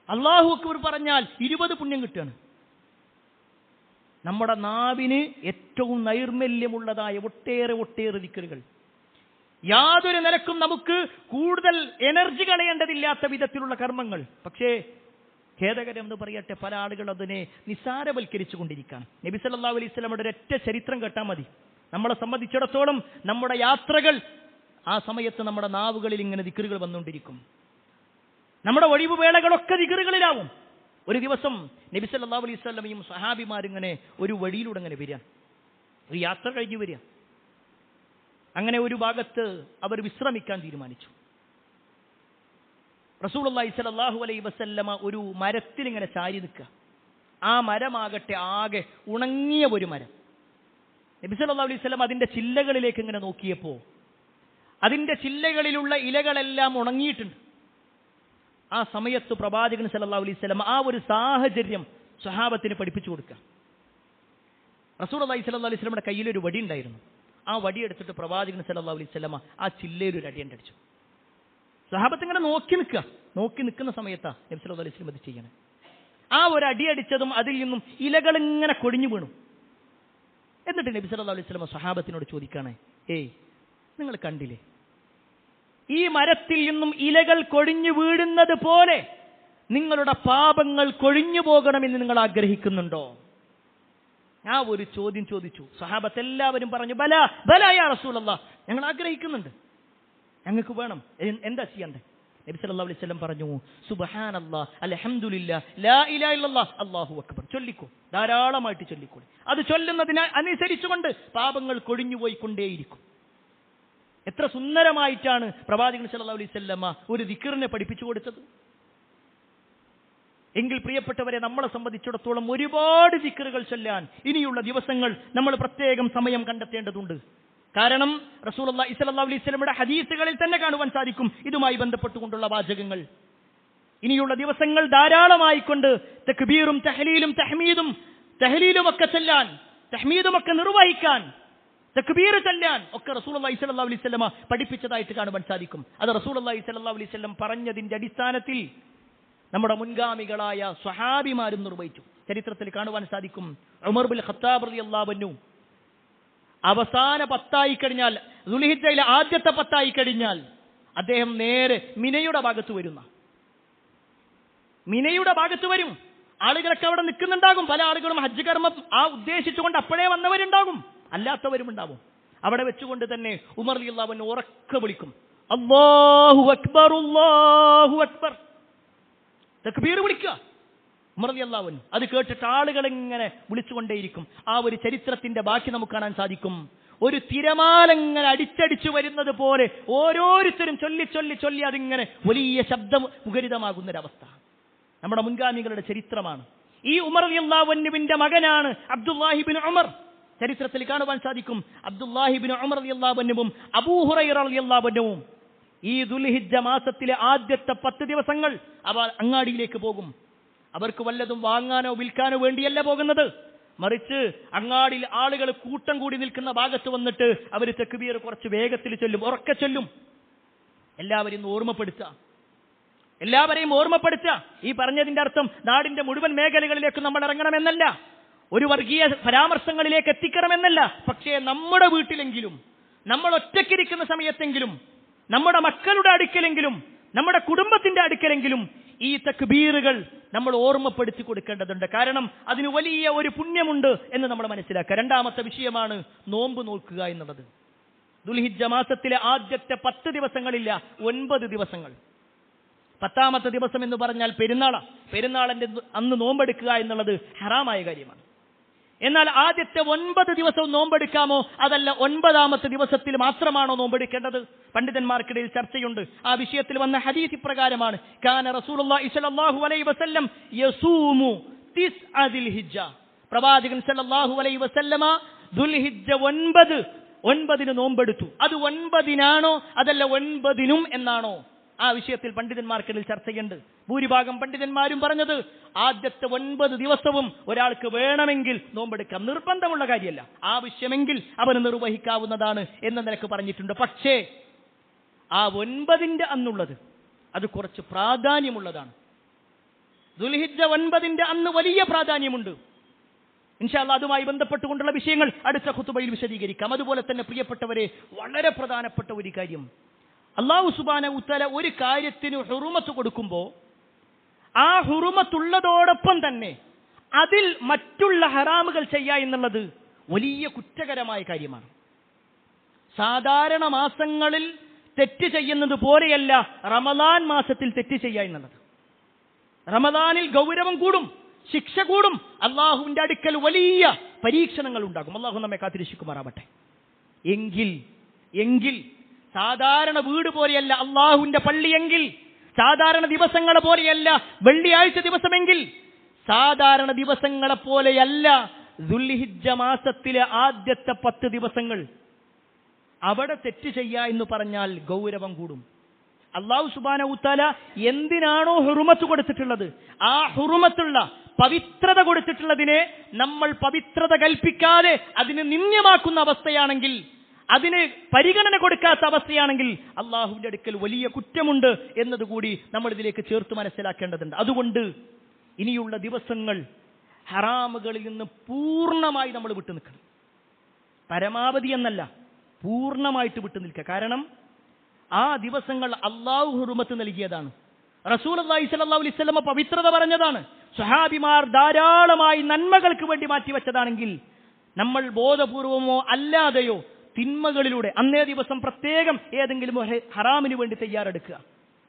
അല്ലാഹു അക്ബർ പറഞ്ഞാൽ 20 പുണ്യം കിട്ടുകയാണ്. നമ്മുടെ നാവിന് ഏറ്റവും നൈർമല്യമുള്ളതായ ഒട്ടേറെ ദിക്റുകൾ, യാതൊരു നിലക്കും നമുക്ക് കൂടുതൽ എനർജി കളയേണ്ടതില്ലാത്ത വിധത്തിലുള്ള കർമ്മങ്ങൾ. പക്ഷേ ഖേദകരം എന്ന് പറയട്ടെ, പല ആളുകൾ അതിനെ നിസ്സാരവൽക്കരിച്ചു കൊണ്ടിരിക്കുകയാണ്. നബി സല്ലല്ലാഹു അലൈഹി വസല്ലമയുടെ ഒരൊറ്റ ചരിത്രം കേട്ടാൽ മതി. നമ്മളെ സംബന്ധിച്ചിടത്തോളം നമ്മുടെ യാത്രകൾ, ആ സമയത്ത് നമ്മുടെ നാവുകളിൽ ഇങ്ങനെ ദിക്റുകൾ വന്നുകൊണ്ടിരിക്കും. നമ്മുടെ ഒഴിവ് വേളകളൊക്കെ ദിക്റുകളിലാവും. ഒരു ദിവസം നബി സല്ലല്ലാഹു അലൈഹി വസല്ലമയും സ്വഹാബിമാരിങ്ങനെ ഒരു വഴിയിലൂടെ അങ്ങനെ വരിക, ഒരു യാത്ര കഴിഞ്ഞ് വരിക. അങ്ങനെ ഒരു ഭാഗത്ത് അവർ വിശ്രമിക്കാൻ തീരുമാനിച്ചു. റസൂലുള്ളാഹി സ്വല്ലല്ലാഹു അലൈഹി വസല്ലമ ഒരു മരത്തിൽ ഇങ്ങനെ ചാരി നിൽക്കുക. ആ മരമാകട്ടെ ആകെ ഉണങ്ങിയ ഒരു മരം. നബി സല്ലല്ലാഹു അലൈഹി വസല്ലം അതിന്റെ ചില്ലകളിലേക്ക് ഇങ്ങനെ നോക്കിയപ്പോൾ അതിന്റെ ചില്ലകളിലുള്ള ഇലകളെല്ലാം ഉണങ്ങിയിട്ടുണ്ട്. ആ സമയത്ത് പ്രവാചകൻ സല്ലല്ലാഹു അലൈഹി വസല്ലം ആ ഒരു സാഹചര്യം സ്വഹാബത്തിന് പഠിപ്പിച്ചു കൊടുക്കുക. റസൂലുള്ളാഹി സ്വല്ലല്ലാഹു അലൈഹി വസല്ലമയുടെ കയ്യിൽ ഒരു വടി ഉണ്ടായിരുന്നു. ആ വടി എടുത്തിട്ട് പ്രവാചകൻ സല്ലല്ലാഹു അലൈഹി വസല്ലമ ആ ചില്ലയിൽ ഒരു അടി അടിച്ചു. സ്വഹാബത്ത് ഇങ്ങനെ നോക്കി നിൽക്കുന്ന സമയത്താ നബി സല്ലല്ലാഹു അലൈഹി വസല്ലം ഇത് ചെയ്യണേ. ആ ഒരു അടി അടിച്ചതും അതിൽ നിന്നും ഇലകൾ ഇങ്ങനെ കൊടിഞ്ഞു വീണു. എന്നിട്ട് നബി സല്ലല്ലാഹു അലൈഹി വസല്ലം സ്വഹാബത്തിനോട് ചോദിക്കാണ്, നിങ്ങൾ കണ്ടില്ലേ, ഈ മരത്തിൽ നിന്നും ഇലകൾ കൊഴിഞ്ഞു വീഴുന്നത് പോലെ നിങ്ങളുടെ പാപങ്ങൾ കൊഴിഞ്ഞു പോകണമെന്ന് നിങ്ങൾ ആഗ്രഹിക്കുന്നുണ്ടോ? ആ ഒരു ചോദ്യം ചോദിച്ചു. സ്വഹാബത്ത് എല്ലാവരും പറഞ്ഞു, ബല യാ റസൂലല്ലാഹ്, ഞങ്ങൾ ആഗ്രഹിക്കുന്നുണ്ട്, ഞങ്ങൾക്ക് വേണം. എന്താ ചെയ്യണ്ടേ? നബി സല്ലല്ലാഹു അലൈഹി വസല്ലം പറഞ്ഞു, സുബ്ഹാനല്ലാഹ്, അൽഹംദുലില്ലാഹ്, ലാ ഇലാഹ ഇല്ലല്ലാഹ്, അല്ലാഹു അക്ബർ ചൊല്ലിക്കോ, ധാരാളമായിട്ട് ചൊല്ലിക്കോ. അത് ചൊല്ലുന്നതിന് അനുസരിച്ചുകൊണ്ട് പാപങ്ങൾ കൊഴിഞ്ഞുപോയിക്കൊണ്ടേയിരിക്കും. എത്ര സുന്ദരമായിട്ടാണ് പ്രവാചകൻ സല്ലല്ലാഹു അലൈഹി വസല്ലമ ഒരു ദിക്റിനെ പഠിപ്പിച്ചു കൊടുത്തത്. എങ്കിൽ പ്രിയപ്പെട്ടവരെ, നമ്മളെ സംബന്ധിച്ചിടത്തോളം ഒരുപാട് ദിക്റുകൾ ചൊല്ലാൻ ഇനിയുള്ള ദിവസങ്ങൾ നമ്മൾ പ്രത്യേകം സമയം കണ്ടെത്തേണ്ടതുണ്ട്. കാരണം റസൂലുള്ളാഹി സ്വല്ലല്ലാഹു അലൈഹി വസല്ലമയുടെ ഹദീസുകളിൽ തന്നെ കാണുവാൻ സാധിക്കും ഇതുമായി ബന്ധപ്പെട്ടുകൊണ്ടുള്ള വാചകങ്ങൾ. ഇനിയുള്ള ദിവസങ്ങൾ ധാരാളമായിക്കൊണ്ട് തക്ബീറും തഹ്ലീലും തഹ്ലീലും ഒക്കെ ചൊല്ലാൻ, തഹ്മീദും ഒക്കെ നിർവഹിക്കാൻ, തക്ബീർ ചൊല്ലാൻ ഒക്കെ റസൂലുള്ളാഹി സ്വല്ലല്ലാഹു അലൈഹി വസല്ലമ പഠിപ്പിച്ചതായിട്ട് കാണുവാൻ സാധിക്കും. അത് റസൂലുള്ളാഹി സ്വല്ലല്ലാഹു അലൈഹി വസല്ലം പറഞ്ഞതിന്റെ അടിസ്ഥാനത്തിൽ നമ്മുടെ മുൻഗാമികളായ സ്വഹാബിമാരും നിർവഹിച്ചു. ചരിത്രത്തിൽ കാണുവാൻ സാധിക്കും, ഉമർ ബിൻ ഖത്താബ് റളിയല്ലാഹു അൻഹു അവസാന 10 കഴിഞ്ഞാൽ, ദുൽഹിജ്ജയിലെ ആദ്യത്തെ 10 കഴിഞ്ഞാൽ അദ്ദേഹം നേരെ മിനയുടെ ഭാഗത്ത് വരും. ആളുകളൊക്കെ അവിടെ നിൽക്കുന്നുണ്ടാകും. പല ആളുകളും ഹജ്ജ് കർമ്മം ഉദ്ദേശിച്ചുകൊണ്ട് അപ്പോഴേ വന്നവരുണ്ടാകും, അല്ലാത്തവരും ഉണ്ടാവും. അവിടെ വെച്ചുകൊണ്ട് തന്നെ ഉമർ റളിയല്ലാഹു അൻഹു ഉറക്കെ വിളിക്കും, അല്ലാഹു അക്ബർ, അല്ലാഹു അക്ബർ, തക്ബീർ വിളിക്കുക. ഉമർ റളിയല്ലാഹു അൻഹു അത് കേട്ടിട്ട് ആളുകൾ ഇങ്ങനെ വിളിച്ചുകൊണ്ടേയിരിക്കും. ആ ഒരു ചരിത്രത്തിന്റെ ബാക്കി നമുക്ക് കാണാൻ സാധിക്കും. ഒരു തിരമാലങ്ങനെ അടിച്ചടിച്ചു വരുന്നത് പോലെ ഓരോരുത്തരും ചൊല്ലി അതിങ്ങനെ വലിയ ശബ്ദം മുഖരിതമാകുന്നൊരവസ്ഥ നമ്മുടെ മുൻഗാമികളുടെ ചരിത്രമാണ്. ഈ ഉമർ റളിയല്ലാഹു അൻഹുവിന്റെ മകനാണ് അബ്ദുല്ലാഹി ഇബ്നു ഉമർ. ചരിത്രത്തിൽ കാണുവാൻ സാധിക്കും, അബ്ദുല്ലാഹി ഇബ്നു ഉമർ റളിയല്ലാഹു അൻഹുവും അബൂ ഹുറൈറ റളിയല്ലാഹു അൻഹുവും ഈ ദുൽഹിജ്ജ മാസത്തിലെ ആദ്യത്തെ 10 ദിവസങ്ങൾ അവർ അങ്ങാടിയിലേക്ക് പോകും. അവർക്ക് വല്ലതും വാങ്ങാനോ വിൽക്കാനോ വേണ്ടിയല്ല പോകുന്നത്, മറിച്ച് അങ്ങാടിയിൽ ആളുകൾ കൂട്ടം കൂടി നിൽക്കുന്ന ഭാഗത്ത് വന്നിട്ട് അവർ തക്ബീർ കുറച്ച് വേഗത്തിൽ ചൊല്ലും, ഉറക്കെ ചൊല്ലും. എല്ലാവരെയും ഓർമ്മപ്പെടുത്തുക. ഈ പറഞ്ഞതിന്റെ അർത്ഥം നാടിന്റെ മുഴുവൻ മേഖലകളിലേക്ക് നമ്മൾ ഇറങ്ങണമെന്നല്ല, ഒരു വർഗീയ പരാമർശങ്ങളിലേക്ക് എത്തിക്കണമെന്നല്ല. പക്ഷേ നമ്മുടെ വീട്ടിലെങ്കിലും, നമ്മൾ ഒറ്റയ്ക്കിരിക്കുന്ന സമയത്തെങ്കിലും, നമ്മുടെ മക്കളുടെ അടുക്കലെങ്കിലും, നമ്മുടെ കുടുംബത്തിന്റെ അടുക്കലെങ്കിലും ഈ തക്ബീറുകൾ നമ്മൾ ഓർമ്മപ്പെടുത്തി കൊടുക്കേണ്ടതുണ്ട്. കാരണം അതിന് വലിയ ഒരു പുണ്യമുണ്ട് എന്ന് നമ്മൾ മനസ്സിലാക്കുക. രണ്ടാമത്തെ വിഷയമാണ് നോമ്പ് നോക്കുക എന്നുള്ളത്. ദുൽഹിജ്ജ മാസത്തിലെ ആദ്യത്തെ 10 ദിവസങ്ങളില്ല, 9 ദിവസങ്ങൾ. 10ാമത്തെ ദിവസം എന്ന് പറഞ്ഞാൽ പെരുന്നാളിന്റെ അന്ന് നോമ്പെടുക്കുക എന്നുള്ളത് ഹറാമായ കാര്യമാണ്. എന്നാൽ ആദ്യത്തെ 9 ദിവസവും നോമ്പെടുക്കാമോ, അതല്ല 9ാമത്തെ ദിവസത്തിൽ മാത്രമാണോ നോമ്പെടുക്കേണ്ടത്? പണ്ഡിതന്മാർക്കിടയിൽ ചർച്ചയുണ്ട്. ആ വിഷയത്തിൽ വന്ന ഹദീസ് ഇപ്രകാരമാണ്, കാന റസൂലുള്ളാഹി സ്വല്ലല്ലാഹു അലൈഹി വസല്ലം യസൂമു തിസ്അ ദിൽഹിജ്ജ. പ്രവാചകൻ സ്വല്ലല്ലാഹു അലൈഹി വസല്ലമ ദുൽഹിജ്ജ 9 9 നോമ്പെടുത്തു. അത് 9 അതല്ല 9 എന്നാണോ? ആ വിഷയത്തിൽ പണ്ഡിതന്മാർക്കിടയിൽ ചർച്ചയുണ്ട്. ഭൂരിഭാഗം പണ്ഡിതന്മാരും പറഞ്ഞത് ആദ്യത്തെ 9 ദിവസവും ഒരാൾക്ക് വേണമെങ്കിൽ നോമ്പെടുക്കാം, നിർബന്ധമുള്ള കാര്യമല്ല, ആവശ്യമെങ്കിൽ അവന് നിർവഹിക്കാവുന്നതാണ് എന്ന നിലക്ക് പറഞ്ഞിട്ടുണ്ട്. പക്ഷേ ആ 9 അന്നുള്ളത് അത് കുറച്ച് പ്രാധാന്യമുള്ളതാണ്. ദുൽഹിജ്ജ 9 അന്ന് വലിയ പ്രാധാന്യമുണ്ട്. ഇൻഷാ അല്ലാഹ് അതുമായി ബന്ധപ്പെട്ടുകൊണ്ടുള്ള വിഷയങ്ങൾ അടുത്ത ഖുതുബയിൽ വിശദീകരിക്കാം. അതുപോലെ തന്നെ പ്രിയപ്പെട്ടവരെ, വളരെ പ്രധാനപ്പെട്ട ഒരു കാര്യം, അല്ലാഹു സുബ്ഹാനഹു വ തആല ഒരു കാര്യത്തിന് ഹുറുമത്ത് കൊടുക്കുമ്പോൾ ആ ഹുറുമത്തുള്ളതോടൊപ്പം തന്നെ അതിൽ മറ്റുള്ള ഹറാമുകൾ ചെയ്യുക എന്നുള്ളത് വലിയ കുറ്റകരമായ കാര്യമാണ്. സാധാരണ മാസങ്ങളിൽ തെറ്റ് ചെയ്യുന്നത് പോലെയല്ല റമദാൻ മാസത്തിൽ തെറ്റ് ചെയ്യുക എന്നുള്ളത്. റമദാനിൽ ഗൗരവം കൂടും, ശിക്ഷ കൂടും, അള്ളാഹുവിന്റെ അടുക്കൽ വലിയ പരീക്ഷണങ്ങൾ ഉണ്ടാകും. അള്ളാഹു നമ്മെ കാത്തിരക്ഷിക്കുമാറാവട്ടെ. എങ്കിൽ സാധാരണ വീട് പോലെയല്ല അള്ളാഹുവിന്റെ പള്ളിയെങ്കിൽ, സാധാരണ ദിവസങ്ങളെ പോലെയല്ല വെള്ളിയാഴ്ച ദിവസമെങ്കിൽ, സാധാരണ ദിവസങ്ങളെ പോലെയല്ല ദുൽഹിജ്ജ മാസത്തിലെ ആദ്യത്തെ 10 ദിവസങ്ങൾ. അവിടെ തെറ്റ് ചെയ്യുക എന്ന് പറഞ്ഞാൽ ഗൗരവം കൂടും. അല്ലാഹു സുബ്ഹാനഹു വ തആല എന്തിനാണോ ഹുറുമത്ത് കൊടുത്തിട്ടുള്ളത്, ആ ഹുറുമത്തുള്ള പവിത്രത കൊടുത്തിട്ടുള്ളതിനെ നമ്മൾ പവിത്രത കൽപ്പിക്കാതെ അതിനെ നിന്ദ്യമാക്കുന്ന അവസ്ഥയാണെങ്കിൽ, അതിന് പരിഗണന കൊടുക്കാത്ത അവസ്ഥയാണെങ്കിൽ അള്ളാഹുവിന്റെ അടുക്കൽ വലിയ കുറ്റമുണ്ട് എന്നതുകൂടി നമ്മൾ ഇതിലേക്ക് ചേർത്ത് മനസ്സിലാക്കേണ്ടതുണ്ട്. അതുകൊണ്ട് ഇനിയുള്ള ദിവസങ്ങൾ ഹറാമുകളിൽ നിന്ന് പൂർണ്ണമായി നമ്മൾ വിട്ടു നിൽക്കണം. പരമാവധി എന്നല്ല, പൂർണ്ണമായിട്ട് വിട്ടു നിൽക്കുക. കാരണം ആ ദിവസങ്ങൾ അള്ളാഹു ഹുറുമത്ത് നൽകിയതാണ്. റസൂലുള്ളാഹി സ്വല്ലല്ലാഹു അലൈഹി വസല്ലം പവിത്രത പറഞ്ഞതാണ്. സ്വഹാബിമാർ ധാരാളമായി നന്മകൾക്ക് വേണ്ടി മാറ്റിവെച്ചതാണെങ്കിൽ നമ്മൾ ബോധപൂർവമോ അല്ലാതെയോ തിന്മകളിലൂടെ അന്നേ ദിവസം പ്രത്യേകം ഏതെങ്കിലും ഹറാമിന് വേണ്ടി തയ്യാറെടുക്കുക,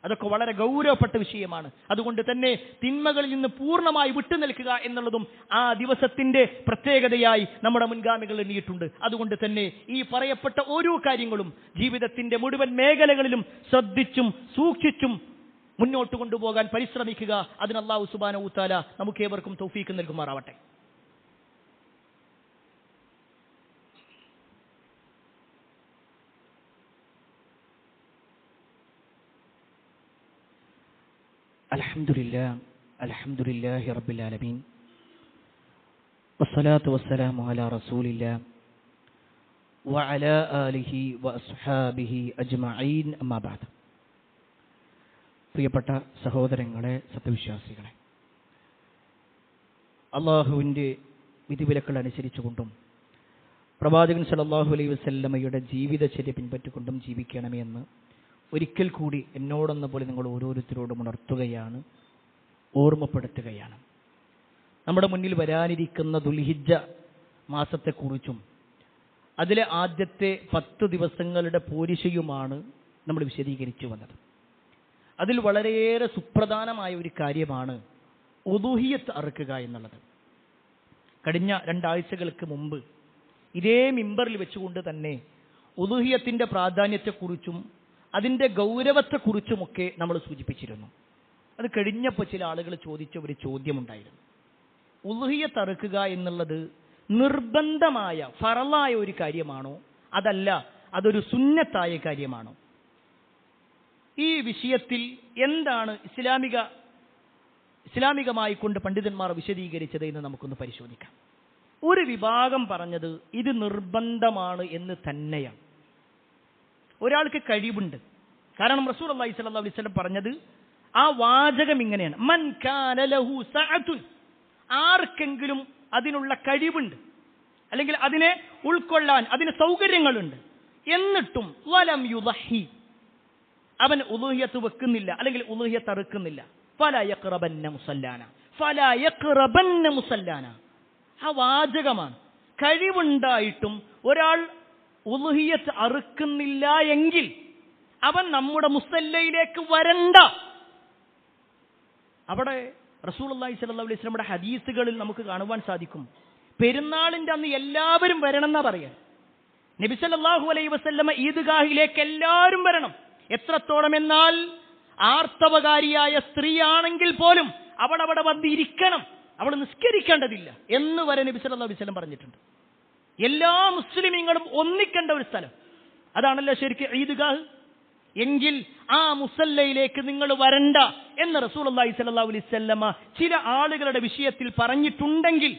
അതൊക്കെ വളരെ ഗൗരവപ്പെട്ട വിഷയമാണ്. അതുകൊണ്ട് തന്നെ തിന്മകളിൽ നിന്ന് പൂർണ്ണമായി വിട്ടു നിൽക്കുക എന്നുള്ളതും ആ ദിവസത്തിന്റെ പ്രത്യേകതയായി നമ്മുടെ മുൻഗാമികൾ എണ്ണിയിട്ടുണ്ട്. അതുകൊണ്ട് തന്നെ ഈ പറയപ്പെട്ട ഓരോ കാര്യങ്ങളും ജീവിതത്തിന്റെ മുഴുവൻ മേഖലകളിലും ശ്രദ്ധിച്ചും സൂക്ഷിച്ചും മുന്നോട്ട് കൊണ്ടുപോകാൻ പരിശ്രമിക്കുക. അതിന് അല്ലാഹു സുബ്ഹാനഹു വ തആല നമുക്കേവർക്കും തൗഫീഖ് നൽകുമാറാവട്ടെ. അൽഹംദുലില്ലാഹി റബ്ബിൽ ആലമീൻ വസ്സലാത്തു വസ്സലാമു അലാ റസൂലില്ലാഹ് വഅലാ ആലിഹി വഅസ്ഹാബിഹി അജ്മഈൻ, അമ്മാ ബഅദ്. പ്രിയപ്പെട്ട സഹോദരങ്ങളെ, സത്യവിശ്വാസികളെ, അള്ളാഹുവിൻ്റെ വിധിവിലക്കുകൾ അനുസരിച്ചുകൊണ്ടും പ്രവാചകൻ സല്ലല്ലാഹു അലൈഹി വസല്ലമയുടെ ജീവിതചര്യ പിൻപറ്റിക്കൊണ്ടും ജീവിക്കണമേ എന്ന് ഒരിക്കൽ കൂടി എന്നോടെന്ന പോലെ നിങ്ങൾ ഓരോരുത്തരോടും ഉണർത്തുകയാണ്, ഓർമ്മപ്പെടുത്തുകയാണ്. നമ്മുടെ മുന്നിൽ വരാനിരിക്കുന്ന ദുൽഹിജ്ജ മാസത്തെക്കുറിച്ചും അതിലെ ആദ്യത്തെ 10 ദിവസങ്ങളുടെ പോരിശയുമാണ് നമ്മൾ വിശദീകരിച്ചു വന്നത്. അതിൽ വളരെയേറെ സുപ്രധാനമായ ഒരു കാര്യമാണ് ഉദുഹിയ്യത്ത് അറുക്കുക എന്നുള്ളത്. കഴിഞ്ഞ 2 ആഴ്ചകൾക്ക് മുമ്പ് ഇതേ മിമ്പറിൽ വെച്ചുകൊണ്ട് തന്നെ ഉദുഹിയ്യത്തിന്റെ പ്രാധാന്യത്തെക്കുറിച്ചും അതിൻ്റെ ഗൗരവത്തെക്കുറിച്ചുമൊക്കെ നമ്മൾ സൂചിപ്പിച്ചിരുന്നു. അത് കഴിഞ്ഞപ്പോൾ ചില ആളുകൾ ചോദിച്ച ഒരു ചോദ്യമുണ്ടായിരുന്നു. ഉദ്ഹിയ്യത്ത് അറുക്കുക എന്നുള്ളത് നിർബന്ധമായ ഫറളായ ഒരു കാര്യമാണോ, അതല്ല അതൊരു സുന്നത്തായ കാര്യമാണോ? ഈ വിഷയത്തിൽ എന്താണ് ഇസ്ലാമികമായി കൊണ്ട് പണ്ഡിതന്മാർ വിശദീകരിച്ചത് എന്ന് നമുക്കൊന്ന് പരിശോധിക്കാം. ഒരു വിഭാഗം പറഞ്ഞത് ഇത് നിർബന്ധമാണ് എന്ന് തന്നെയാണ്. ഒരാൾക്ക് കഴിവുണ്ട്. കാരണം റസൂലുള്ളാഹി സ്വല്ലല്ലാഹു അലൈഹി വസല്ലം പറഞ്ഞത് ആ വാചകം ഇങ്ങനെയാണ്: മൻ കാന ലഹു സഅതുൻ, ആർക്കെങ്കിലും അതിനുള്ള കഴിവുണ്ട്, അല്ലെങ്കിൽ അതിനെ ഉൾക്കൊള്ളാൻ അതിന് സൗകര്യങ്ങളുണ്ട്, എന്നിട്ടും വലം യുദഹി, അവൻ ഉളുഹിയത്ത് വെക്കുന്നില്ല, അല്ലെങ്കിൽ ഉളുഹിയത്ത് അറുക്കുന്നില്ല, ഫലാ യഖ്റബന്ന മുസല്ലാന, ഫലാ യഖ്റബന്ന മുസല്ലാന. ആ വാചകമാണ്. കഴിവുണ്ടായിട്ടും ഒരാൾ ഉളുഹിയത്ത് അറുക്കുന്നില്ല എങ്കിൽ അവൻ നമ്മുടെ മുസല്ലയിലേക്ക് വരണ്ട. അവിടെ റസൂലുള്ളാഹി സ്വല്ലല്ലാഹു അലൈഹി വസല്ലമയുടെ ഹദീസുകളിൽ നമുക്ക് കാണുവാൻ സാധിക്കും, പെരുന്നാളിന്റെ അന്ന് എല്ലാവരും വരണം എന്നാ പറയാ. നബി സല്ലല്ലാഹു അലൈഹി വസല്ലമ ഈദ്ഗാഹിലേക്ക് എല്ലാവരും വരണം. എത്രത്തോളം എന്നാൽ ആർത്തവകാരിയായ സ്ത്രീയാണെങ്കിൽ പോലും അവൾ അവിടെ വന്നിരിക്കണം, അവൾ നിസ്കരിക്കേണ്ടതില്ല എന്ന് വരെ നബി സല്ലല്ലാഹു അലൈഹി വസല്ലം പറഞ്ഞിട്ടുണ്ട്. എല്ലാ മുസ്ലിമീങ്ങളും ഒന്നിക്കേണ്ട ഒരു സ്ഥലം. അതാണല്ലോ ശരിക്കും ഈദ്ഗാഹ്. എങ്കിൽ ആ മുസല്ലയിലേക്ക് നിങ്ങൾ വരണ്ട എന്ന് റസൂലുള്ളാഹി സ്വല്ലല്ലാഹു അലൈഹി വസല്ലമ ചില ആളുകളുടെ വിഷയത്തിൽ പറഞ്ഞിട്ടുണ്ടെങ്കിൽ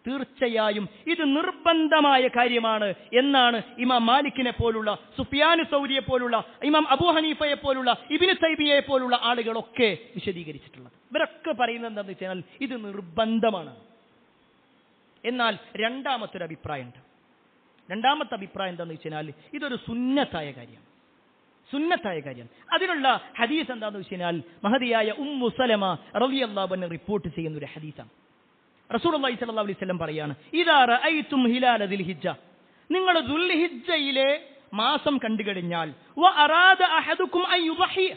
തീർച്ചയായും ഇത് നിർബന്ധമായ കാര്യമാണ് എന്നാണ് ഇമാം മാലിക്കിനെ പോലുള്ള, സുഫിയാൻ സൗരിയെ പോലുള്ള, ഇമാം അബൂ ഹനീഫയെ പോലുള്ള, ഇബ്നു തൈമിയയെ പോലുള്ള ആളുകളൊക്കെ വിശദീകരിച്ചിട്ടുള്ളത്. ഇവരൊക്കെ പറയുന്നത് എന്താണെന്ന് വെച്ചാൽ ഇത് നിർബന്ധമാണ്. എന്നാൽ രണ്ടാമത്തെ അഭിപ്രായം എന്താണെന്ന് വെച്ചാൽ ഇതൊരു സുന്നത്തായ കാര്യം. അതിനുള്ള ഹദീസ് എന്താണെന്ന് വെച്ചാൽ മഹദിയായ ഉമ്മു സലമ റളിയല്ലാഹു അൻഹ റിപ്പോർട്ട് ചെയ്യുന്ന ഒരു ഹദീസാണ്. റസൂലുള്ളാഹി സ്വല്ലല്ലാഹു അലൈഹി വസല്ലം പറയാണ്, ഇദാ റഅയ്തും ഹിലാല ദിൽഹിജ്ജ, നിങ്ങൾ ദുൽഹിജ്ജയിലെ മാസം കണ്ടു കഴിഞ്ഞാൽ, വ അറാദ അഹദുക്കും അൻ യുദഹിയ,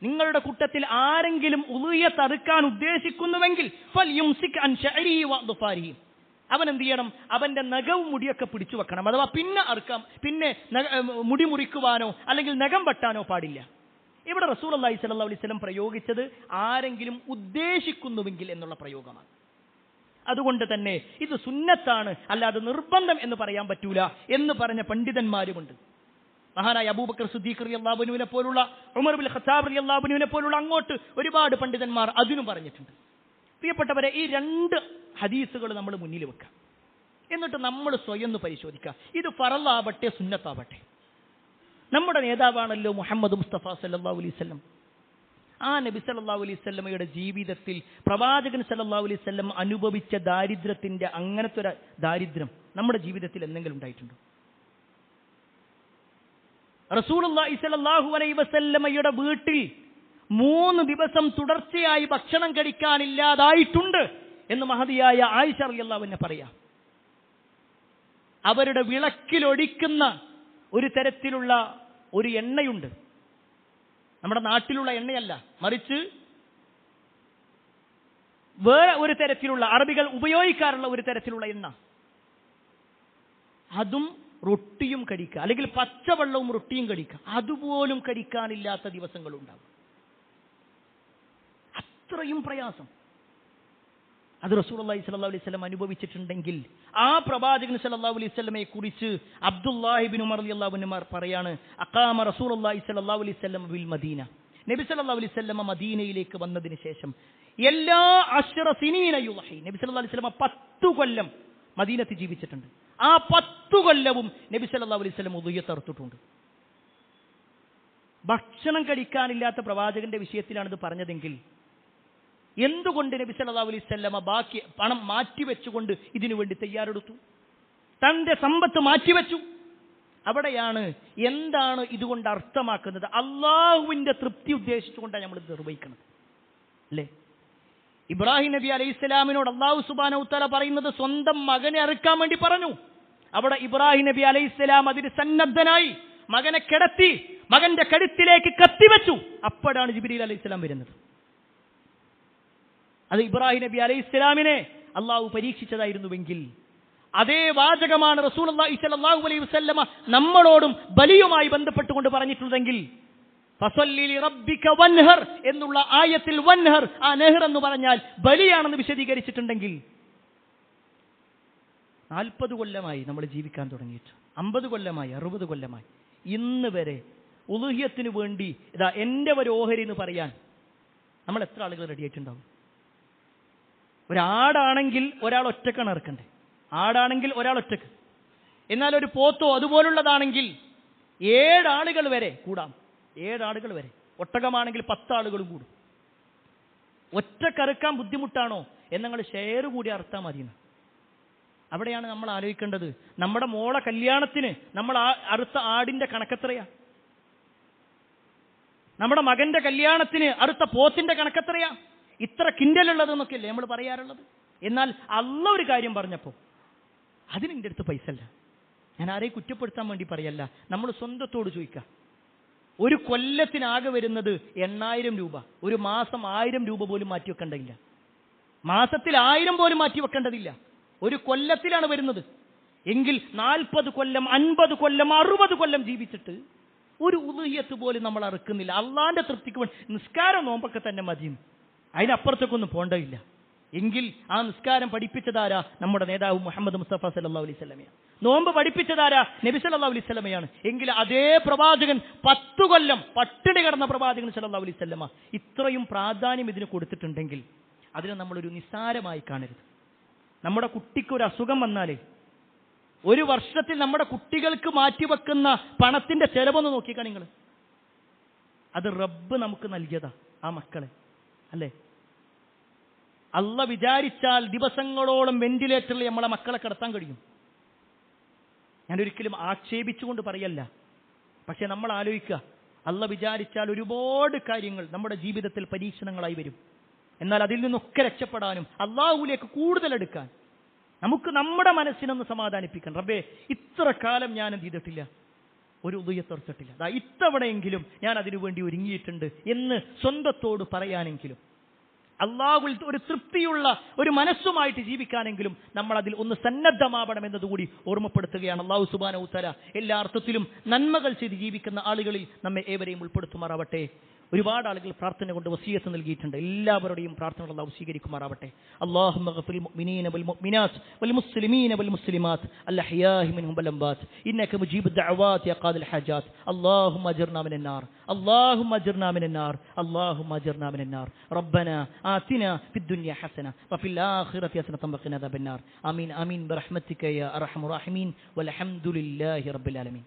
നിങ്ങളുടെ കൂട്ടത്തിൽ ആരെങ്കിലും ഉളിയത്ത് അറുക്കാൻ ഉദ്ദേശിക്കുന്നുവെങ്കിൽ ഫൽയുംസിക് അൻ ശഅരിഹി വ ദുഫാരിഹി, അവൻ എന്ത് ചെയ്യണം? അവന്റെ നഖവും മുടിയൊക്കെ പിടിച്ചു വെക്കണം. അഥവാ പിന്നെ മുടി മുറിക്കുവാനോ അല്ലെങ്കിൽ നഖം വെട്ടാനോ പാടില്ല. ഇവിടെ റസൂലുള്ളാഹി സ്വല്ലല്ലാഹു അലൈഹി വസല്ലം പ്രയോഗിച്ചത് ആരെങ്കിലും ഉദ്ദേശിക്കുന്നുവെങ്കിൽ എന്നുള്ള പ്രയോഗമാണ്. അതുകൊണ്ട് തന്നെ ഇത് സുന്നത്താണ്, അല്ലാതെ നിർബന്ധം എന്ന് പറയാൻ പറ്റൂല എന്ന് പറഞ്ഞ പണ്ഡിതന്മാരുമുണ്ട്. മഹാനായ അബൂബക്കർ സിദ്ദീഖ് റളിയല്ലാഹു അൻഹുവിനെ പോലുള്ള, ഉമർ ഇബ്നുൽ ഖത്താബ് റളിയല്ലാഹു അൻഹുവിനെ പോലുള്ള അങ്ങോട്ട് ഒരുപാട് പണ്ഡിതന്മാർ അതിനും പറഞ്ഞിട്ടുണ്ട്. പ്രിയപ്പെട്ടവരെ, ഈ രണ്ട് ഹദീസുകൾ നമ്മൾ മുന്നിൽ വെക്കാം. എന്നിട്ട് നമ്മൾ സ്വയം പരിശോധിക്കുക, ഇത് ഫറളാവട്ടെ സുന്നത്താവട്ടെ. നമ്മുടെ നേതാവാണല്ലോ മുഹമ്മദ് മുസ്തഫ സല്ലല്ലാഹു അലൈഹി വസല്ലം. ആ നബി സല്ലല്ലാഹു അലൈഹി വസല്ലമയുടെ ജീവിതത്തിൽ പ്രവാചകൻ സല്ലല്ലാഹു അലൈഹി വസല്ലം അനുഭവിച്ച ദാരിദ്ര്യത്തിന്റെ അങ്ങനത്തെ ഒരു ദാരിദ്ര്യം നമ്മുടെ ജീവിതത്തിൽ എന്തെങ്കിലും ഉണ്ടായിട്ടുണ്ടോ? റസൂലുള്ളാഹി സ്വല്ലല്ലാഹു അലൈഹി വസല്ലമയുടെ വീട്ടിൽ 3 ദിവസം തുടർച്ചയായി ഭക്ഷണം കഴിക്കാനില്ലാതായിട്ടുണ്ട് എന്ന് മഹദിയായ ആയിഷ റളിയല്ലാഹു അൻഹ പറയാം. അവരുടെ വിളക്കിലൊഴിക്കുന്ന ഒരു തരത്തിലുള്ള ഒരു എണ്ണയുണ്ട്. നമ്മുടെ നാട്ടിലുള്ള എണ്ണയല്ല, മറിച്ച് വേറെ ഒരു തരത്തിലുള്ള, അറബികൾ ഉപയോഗിക്കാറുള്ള ഒരു തരത്തിലുള്ള എണ്ണ. അതും റൊട്ടിയും കഴിക്കുക, അല്ലെങ്കിൽ പച്ചവെള്ളവും റൊട്ടിയും കഴിക്കുക, അതുപോലും കഴിക്കാനില്ലാത്ത ദിവസങ്ങളുണ്ടാകും. അത്രയും പ്രയാസം. അത് റസൂലുള്ളാഹി സ്വല്ലല്ലാഹു അലൈഹി വസല്ലം അനുഭവിച്ചിട്ടുണ്ടെങ്കിൽ ആ പ്രവാചകൻ സ്വല്ലല്ലാഹു അലൈഹി വസല്ലമയെ കുറിച്ച് അബ്ദുല്ലാഹി ഇബ്നു ഉമർ റളിയല്ലാഹു അൻഹു പറയുകയാണ്, അഖാമ റസൂലുള്ളാഹി സ്വല്ലല്ലാഹു അലൈഹി വസല്ലം ബിൽ മദീന, നബി സല്ലല്ലാഹു അലൈഹി വസല്ലം മദീനയിലേക്ക് വന്നതിന് ശേഷം എല്ലാ അശ്റ സിനീന യുളഹി, നബി സല്ലല്ലാഹു അലൈഹി വസല്ലം 10 കൊല്ലം മദീനത്തിൽ ജീവിച്ചിട്ടുണ്ട്. ആ 10 കൊല്ലവും നബി സല്ലല്ലാഹു അലൈഹി വസല്ലം ഉളിയത്ത് അറുത്തിട്ടുണ്ട്. ഭക്ഷണം കഴിക്കാനില്ലാത്ത പ്രവാചകന്റെ വിഷയത്തിലാണ് ഇത് പറഞ്ഞതെങ്കിൽ എന്തുകൊണ്ട് നബി സല്ലല്ലാഹു അലൈഹി വസല്ലം ബാക്കി പണം മാറ്റിവെച്ചുകൊണ്ട് ഇതിനു വേണ്ടി തയ്യാറെടുത്തു? തന്റെ സമ്പത്ത് മാറ്റിവെച്ചു. അവിടെയാണ് എന്താണ് ഇതുകൊണ്ട് അർത്ഥമാക്കുന്നത്? അള്ളാഹുവിന്റെ തൃപ്തി ഉദ്ദേശിച്ചുകൊണ്ടാണ് നമ്മൾ ഇത് നിർവഹിക്കുന്നത്, അല്ലേ? ഇബ്രാഹിം നബി അലൈഹി സ്വലാമിനോട് അള്ളാഹു സുബ്ഹാനഹു വ തആല പറയുന്നത് സ്വന്തം മകനെ അറുക്കാൻ വേണ്ടി പറഞ്ഞു. അവിടെ ഇബ്രാഹിം നബി അലൈഹി സ്വലാം അതിന് സന്നദ്ധനായി മകനെ കിടത്തി മകന്റെ കഴുത്തിലേക്ക് കത്തിവെച്ചു. അപ്പോഴാണ് ജിബ്രീൽ അലൈഹി സ്വലാം വരുന്നത്. അത് ഇബ്രാഹിം നബി അലൈഹി സ്വലാമിനെ അള്ളാഹു പരീക്ഷിച്ചതായിരുന്നുവെങ്കിൽ അതേ വാചകമാണ് റസൂലുള്ളാഹി സ്വല്ലല്ലാഹു അലൈഹി വസല്ലമ നമ്മളോടും ബലിയുമായി ബന്ധപ്പെട്ടുകൊണ്ട് പറഞ്ഞിട്ടുള്ളതെങ്കിൽ ഫസല്ലി ലിറബ്ബിക വൻഹർ എന്നുള്ള ആയത്തിൽ വൻഹർ, ആ നെഹർ എന്ന് പറഞ്ഞാൽ ബലിയാണെന്ന് വിശദീകരിച്ചിട്ടുണ്ടെങ്കിൽ 40 കൊല്ലമായി നമ്മൾ ജീവിക്കാൻ തുടങ്ങിയിട്ട്, 50 കൊല്ലമായി, 60 കൊല്ലമായി, ഇന്ന് വരെ ഉളുഹിയത്തിന് വേണ്ടി ഇതാ എൻ്റെ ഒരു ഓഹരി എന്ന് പറയാൻ നമ്മൾ എത്ര ആളുകൾ റെഡിയായിട്ടുണ്ടാവും? ഒരാടാണെങ്കിൽ ഒരാൾ ഒറ്റക്കാണ് ഇറക്കണ്ടേ, ആടാണെങ്കിൽ ഒരാൾ ഒറ്റക്ക്. എന്നാൽ ഒരു പോത്തോ അതുപോലുള്ളതാണെങ്കിൽ 7 ആളുകൾ വരെ കൂടാം, 7 ആളുകൾ വരെ. ഒട്ടകമാണെങ്കിൽ 10 ആളുകളും കൂടും. ഒറ്റക്കറുക്കാൻ ബുദ്ധിമുട്ടാണോ എന്നങ്ങൾ ഷെയർ കൂടി അറുത്താൽ മതിയെന്ന്. അവിടെയാണ് നമ്മൾ ആലോചിക്കേണ്ടത്. നമ്മുടെ മോളെ കല്യാണത്തിന് നമ്മൾ അറുത്ത ആടിന്റെ കണക്കെത്രയാ? നമ്മുടെ മകന്റെ കല്യാണത്തിന് അറുത്ത പോത്തിന്റെ കണക്കെത്രയാ? ഇത്ര കിൻഡലുള്ളതെന്നൊക്കെയല്ലേ നമ്മൾ പറയാറുള്ളത്. എന്നാൽ അല്ലാഹ് ഒരു കാര്യം പറഞ്ഞപ്പോൾ അതിന് എൻ്റെ അടുത്ത് പൈസ അല്ല. ഞാൻ ആരെയും കുറ്റപ്പെടുത്താൻ വേണ്ടി പറയല്ല, നമ്മൾ സ്വന്തത്തോട് ചോദിക്കുക. ഒരു കൊല്ലത്തിനാകെ വരുന്നത് 8000 രൂപ. ഒരു മാസം 1000 രൂപ പോലും മാറ്റി വെക്കേണ്ടതില്ല. മാസത്തിൽ 1000 പോലും മാറ്റി വെക്കേണ്ടതില്ല. ഒരു കൊല്ലത്തിലാണ് വരുന്നത് എങ്കിൽ 40 കൊല്ലം, 50 കൊല്ലം, 60 കൊല്ലം ജീവിച്ചിട്ട് ഒരു ഉളുഹിയത്ത് പോലും നമ്മൾ അറുക്കുന്നില്ല. അള്ളാന്റെ തൃപ്തിക്ക് വേണ്ടി നിസ്കാരം നോമ്പൊക്കെ തന്നെ മതിയും, അതിനപ്പുറത്തേക്കൊന്നും പോകേണ്ടതില്ല. എങ്കിൽ ആ നിസ്കാരം പഠിപ്പിച്ചതാരാ? നമ്മുടെ നേതാവ് മുഹമ്മദ് മുസ്തഫ സല്ലല്ലാഹു അലൈഹി വസല്ലമയാണ്. നോമ്പ് പഠിപ്പിച്ചതാരാ? നബി സല്ലല്ലാഹു അലൈഹി വസല്ലമയാണ്. എങ്കിൽ അതേ പ്രവാചകൻ 10 കൊല്ലം പട്ടിണി കിടന്ന പ്രവാചകൻ സല്ലല്ലാഹു അലൈഹി വസല്ലമ ഇത്രയും പ്രാധാന്യം ഇതിന് കൊടുത്തിട്ടുണ്ടെങ്കിൽ അതിനെ നമ്മളൊരു നിസ്സാരമായി കാണരുത്. നമ്മുടെ കുട്ടിക്ക് ഒരു അസുഖം വന്നാലേ ഒരു വർഷത്തിൽ നമ്മുടെ കുട്ടികൾക്ക് മാറ്റിവെക്കുന്ന പണത്തിന്റെ ചെലവൊന്ന് നോക്കിക്കാ നിങ്ങൾ. അത് റബ്ബ് നമുക്ക് നൽകിയതാ ആ മക്കളെ, അല്ലേ? അള്ള വിചാരിച്ചാൽ ദിവസങ്ങളോളം വെന്റിലേറ്ററിൽ നമ്മളെ മക്കളെ കിടത്താൻ കഴിയും. ഞാനൊരിക്കലും ആക്ഷേപിച്ചുകൊണ്ട് പറയല്ല, പക്ഷെ നമ്മൾ ആലോചിക്കുക, അള്ള വിചാരിച്ചാൽ ഒരുപാട് കാര്യങ്ങൾ നമ്മുടെ ജീവിതത്തിൽ പരീക്ഷണങ്ങളായി വരും. എന്നാൽ അതിൽ നിന്നൊക്കെ രക്ഷപ്പെടാനും അള്ളാഹുവിലേക്ക് കൂടുതൽ എടുക്കാൻ നമുക്ക് നമ്മുടെ മനസ്സിനൊന്ന് സമാധാനിപ്പിക്കണം. റബ്ബേ, ഇത്ര കാലം ഞാൻ എന്ത് ചെയ്തിട്ടില്ല, ഒരു ഉദയത്തെടുത്തിട്ടില്ല, ഇത്തവണയെങ്കിലും ഞാൻ അതിനു വേണ്ടി ഒരുങ്ങിയിട്ടുണ്ട് എന്ന് സ്വന്തത്തോട് പറയാനെങ്കിലും, അള്ളാഹുവിൽ ഒരു തൃപ്തിയുള്ള ഒരു മനസ്സുമായിട്ട് ജീവിക്കാനെങ്കിലും നമ്മൾ അതിൽ ഒന്ന് സന്നദ്ധമാവണം എന്നതുകൂടി ഓർമ്മപ്പെടുത്തുകയാണ്. അള്ളാഹു സുബ്ഹാനഹു വ തആല എല്ലാ അർത്ഥത്തിലും നന്മകൾ ചെയ്ത് ജീവിക്കുന്ന ആളുകളിൽ നമ്മെ ഏവരെയും ഉൾപ്പെടുത്തുമാറാവട്ടെ. ഒരുപാട് ആളുകൾ പ്രാർത്ഥന കൊണ്ട് വസിയത്ത് നൽകിയിട്ടുണ്ട്. എല്ലാവരുടെയും പ്രാർത്ഥനകൾ അല്ലാഹു സ്വീകരിക്കുമാറാവട്ടെ. അല്ലാഹുമ്മ ഗ്ഫിർ ലിൽ മുഅ്മിനീന വൽ മുഅ്മിനാത്ത് വൽ മുസ്ലിമീന വൽ മുസ്ലിമാത്ത് അൽഅഹ്യാഇ മിൻഹും വൽ അംവാത്ത് ഇന്നക മുജീബുദ് ദഅവാതി യാ ഖാദിൽ ഹാജാത്ത്. അല്ലാഹുമ്മ അജിർനാ മിനൻ നാർ, അല്ലാഹുമ്മ അജിർനാ മിനൻ നാർ, അല്ലാഹുമ്മ അജിർനാ മിനൻ നാർ. റബ്ബനാ ആതിനാ ഫിദ് ദുനിയ ഹസന വഫിൽ ആഖിറതി ഹസനതൻ വഖിനാ അദാബൻ നാർ. ആമീൻ ആമീൻ ബിറഹ്മതിക യാ അർഹമർ റഹീമീൻ വൽഹംദുലില്ലാഹി റബ്ബിൽ ആലമീൻ.